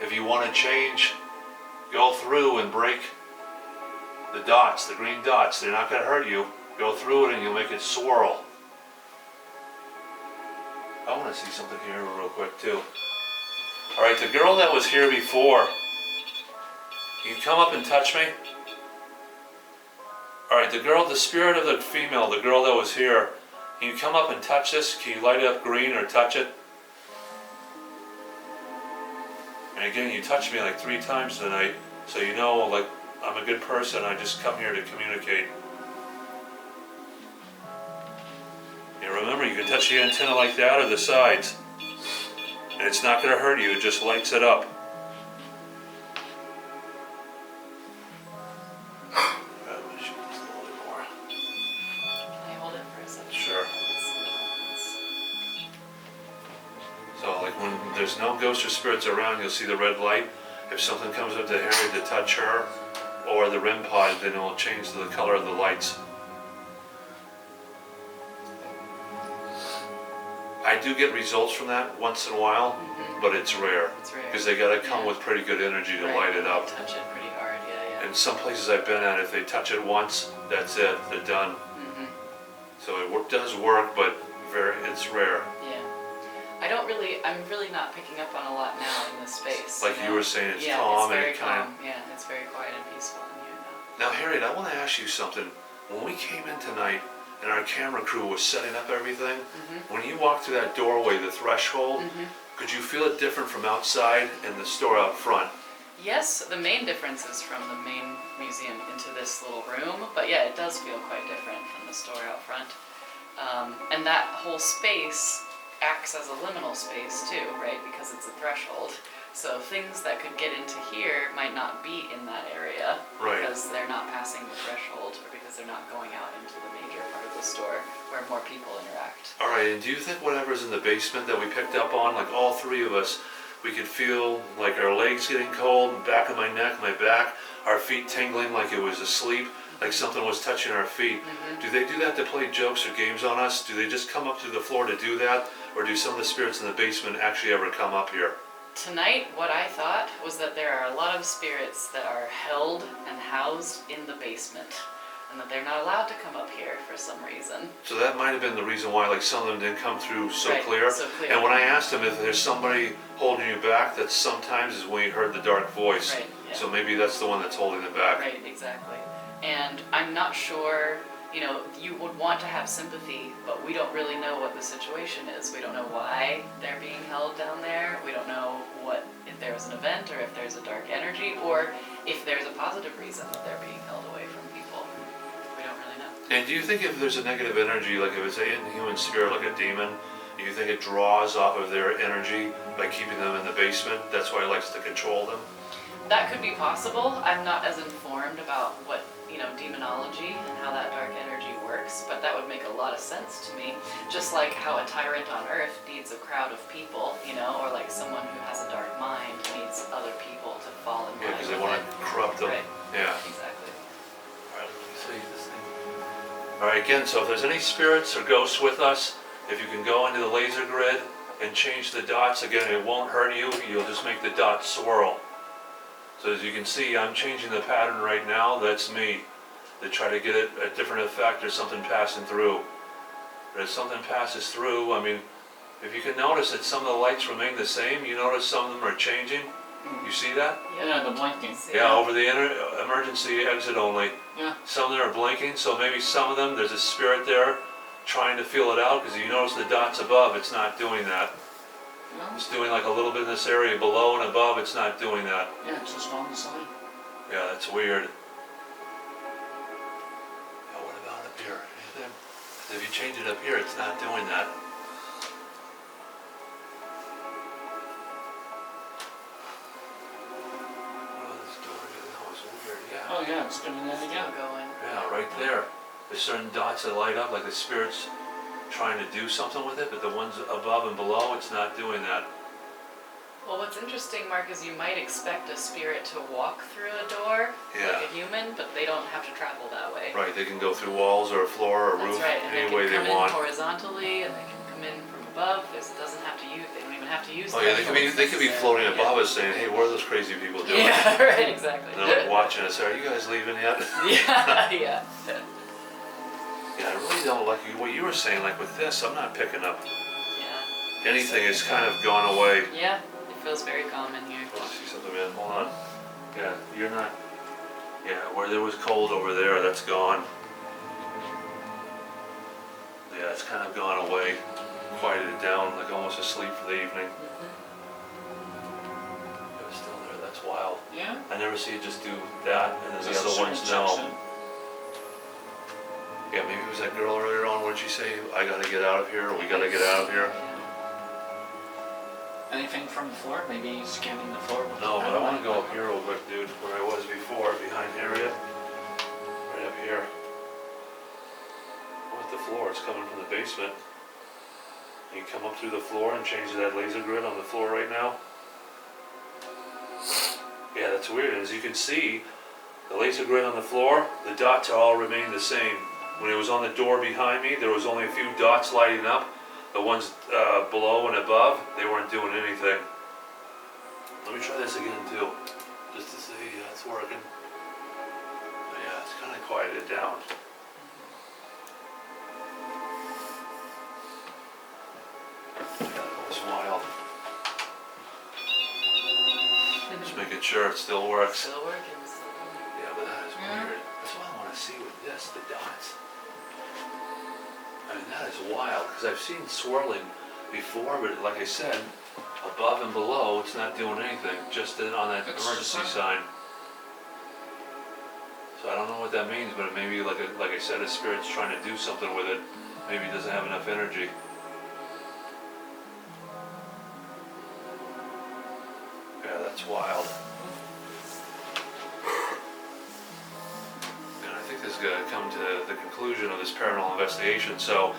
if you want to change, go through and break the dots, the green dots. They're not going to hurt you. Go through it and you'll make it swirl. I want to see something here real quick too. All right, the girl that was here before, Can you come up and touch me? Alright, the spirit of the female, the girl that was here, can you come up and touch this? Can you light it up green or touch it? And again, you touched me like 3 times tonight, so you know, like, I'm a good person, I just come here to communicate. And remember, you can touch the antenna like that or the sides. And it's not going to hurt you, it just lights it up. Can I hold it for a second? Sure. So like when there's no ghosts or spirits around, you'll see the red light. If something comes up to Harriet to touch her or the REM pod, then it'll change the color of the lights. I do get results from that once in a while, but it's rare. It's rare. Because they gotta come with pretty good energy to light it up. Touch it pretty hard, yeah. And some places I've been at, if they touch it once, that's it, they're done. So it does work, but it's rare. Yeah. I'm really not picking up on a lot now in this space. Like you were saying, it's yeah, calm it's very and it kind of... calm. Yeah, it's very quiet and peaceful in here now. Now Harriet, I want to ask you something. When we came in tonight and our camera crew was setting up everything, when you walked through that doorway, the threshold, could you feel it different from outside and the store out front? Yes, the main difference is from the main museum into this little room, but yeah, it does feel quite different from the store out front. And that whole space acts as a liminal space too, right? Because it's a threshold. So things that could get into here might not be in that area, Right. because they're not passing the threshold, or because they're not going out into the major part of the store where more people interact. All right, and do you think whatever's in the basement that we picked up on, like all 3 of us, we could feel like our legs getting cold, back of my neck, my back, our feet tingling like it was asleep, like something was touching our feet. Do they do that to play jokes or games on us? Do they just come up to the floor to do that? Or do some of the spirits in the basement actually ever come up here? Tonight, what I thought was that there are a lot of spirits that are held and housed in the basement, and that they're not allowed to come up here for some reason. So that might have been the reason why like some of them didn't come through so Right, clear. so clear. And when I asked them if there's somebody holding you back, that sometimes is when you heard the dark voice. Right, yeah. So maybe that's the one that's holding it back. Right, exactly. And I'm not sure, you would want to have sympathy, but we don't really know what the situation is. We don't know why they're being held down there. We don't know if there was an event, or if there's a dark energy, or if there's a positive reason that they're being held away from people. We don't really know. And do you think if there's a negative energy, like if it's an inhuman spirit like a demon, do you think it draws off of their energy by keeping them in the basement? That's why it likes to control them? That could be possible. I'm not as informed about what, demonology and how that dark energy works, but that would make a lot of sense to me. Just like how a tyrant on Earth needs a crowd of people, or like someone who has a dark mind needs other people to fall in line. Yeah, because they with want it. to corrupt them. Right. Yeah. Exactly. All right, let me see this thing. All right, again, so if there's any spirits or ghosts with us, if you can go into the laser grid and change the dots, again, it won't hurt you. You'll just make the dots swirl. So as you can see, I'm changing the pattern right now. That's me. To try to get it a different effect or something passing through. But if something passes through, I mean, if you can notice that some of the lights remain the same, you notice some of them are changing. You see that? Yeah, the blinking. Yeah, over the emergency exit only. Yeah. Some of them are blinking, so maybe some of them, there's a spirit there trying to feel it out, because you notice the dots above, it's not doing that. Yeah, It's doing like a little bit in this area below and above, it's not doing that. yeah, it's just on the side. Yeah, that's weird. Oh, what about up here? Anything? If you change it up here, it's not doing that. What is this door here? That was weird, yeah. Oh yeah, it's doing that Still again. going. Yeah, right there. There's certain dots that light up like the spirit's trying to do something with it, but the ones above and below, it's not doing that. Well, what's interesting, Mark, is you might expect a spirit to walk through a door Yeah. like a human, but they don't have to travel that way. Right, they can go through walls or a floor or a That's roof right, and any they way can they come want. in horizontally, and they can come in from above. They don't even have to use. Oh yeah, they could be thresholds floating necessarily. above us saying, hey, what are those crazy people doing? Yeah, right, exactly. And they're like watching us. Are you guys leaving yet? Yeah, yeah. Yeah, I really don't like what you were saying. Like with this, I'm not picking up Yeah. anything. It's kind of gone away. Yeah, it feels very calm in here. Oh, I see something, man. Hold on. Yeah, you're not. Yeah, where there was cold over there, that's gone. Yeah, it's kind of gone away, quieted it down, like almost asleep for the evening. It was still there. That's wild. Yeah. I never see it just do that, and then Is the this a other certain ones no. section? Yeah, maybe it was that girl earlier on. What did she say? I gotta get out of here. We gotta get out of here. Anything from the floor? Maybe scanning the floor? with No, the but I want to satellite? go up here real quick, dude, where I was before, behind Harriet. Right up here. I'm at the floor. It's coming from the basement. You come up through the floor and change that laser grid on the floor right now. Yeah, that's weird. As you can see, the laser grid on the floor, the dots all remain the same. When it was on the door behind me, there was only a few dots lighting up. The ones below and above, they weren't doing anything. Let me try this again too, just to see it's working. Yeah, it's kind of quieted down. Yeah, that was wild. Just making sure it still works. Still working, still working. Yeah, but that is Yeah. weird. That's what I want to see with this, the dots. I mean, that is wild, because I've seen swirling before, but like I said, above and below, it's not doing anything, just on that It's emergency just sign. So I don't know what that means, but maybe, like I said, a spirit's trying to do something with it. Maybe it doesn't have enough energy. Yeah, that's wild. And I think this is going to come to the conclusion of this paranormal investigation. So,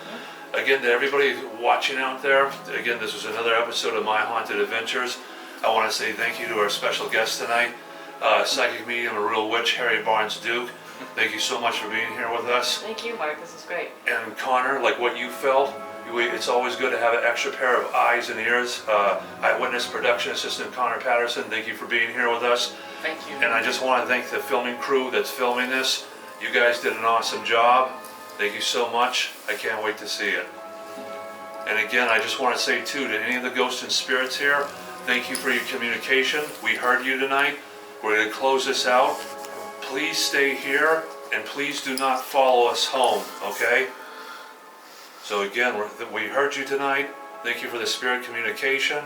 again, to everybody watching out there, again, this was another episode of My Haunted Adventures. I want to say thank you to our special guest tonight, psychic medium, a real witch, Harriet Barnes-Duke. Thank you so much for being here with us. Thank you, Mark. This is great. And Connor, like what you felt, it's always good to have an extra pair of eyes and ears. Eyewitness production assistant Connor Patterson, thank you for being here with us. Thank you. And I just want to thank the filming crew that's filming this. You guys did an awesome job. Thank you so much. I can't wait to see it. And again, I just want to say too, to any of the ghosts and spirits here, thank you for your communication. We heard you tonight. We're going to close this out. Please stay here, and please do not follow us home, okay? So again, we heard you tonight. Thank you for the spirit communication.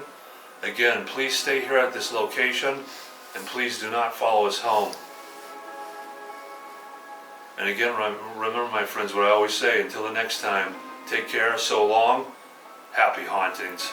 Again, please stay here at this location, and please do not follow us home. And again, remember, my friends, what I always say, until the next time, take care, so long, happy hauntings.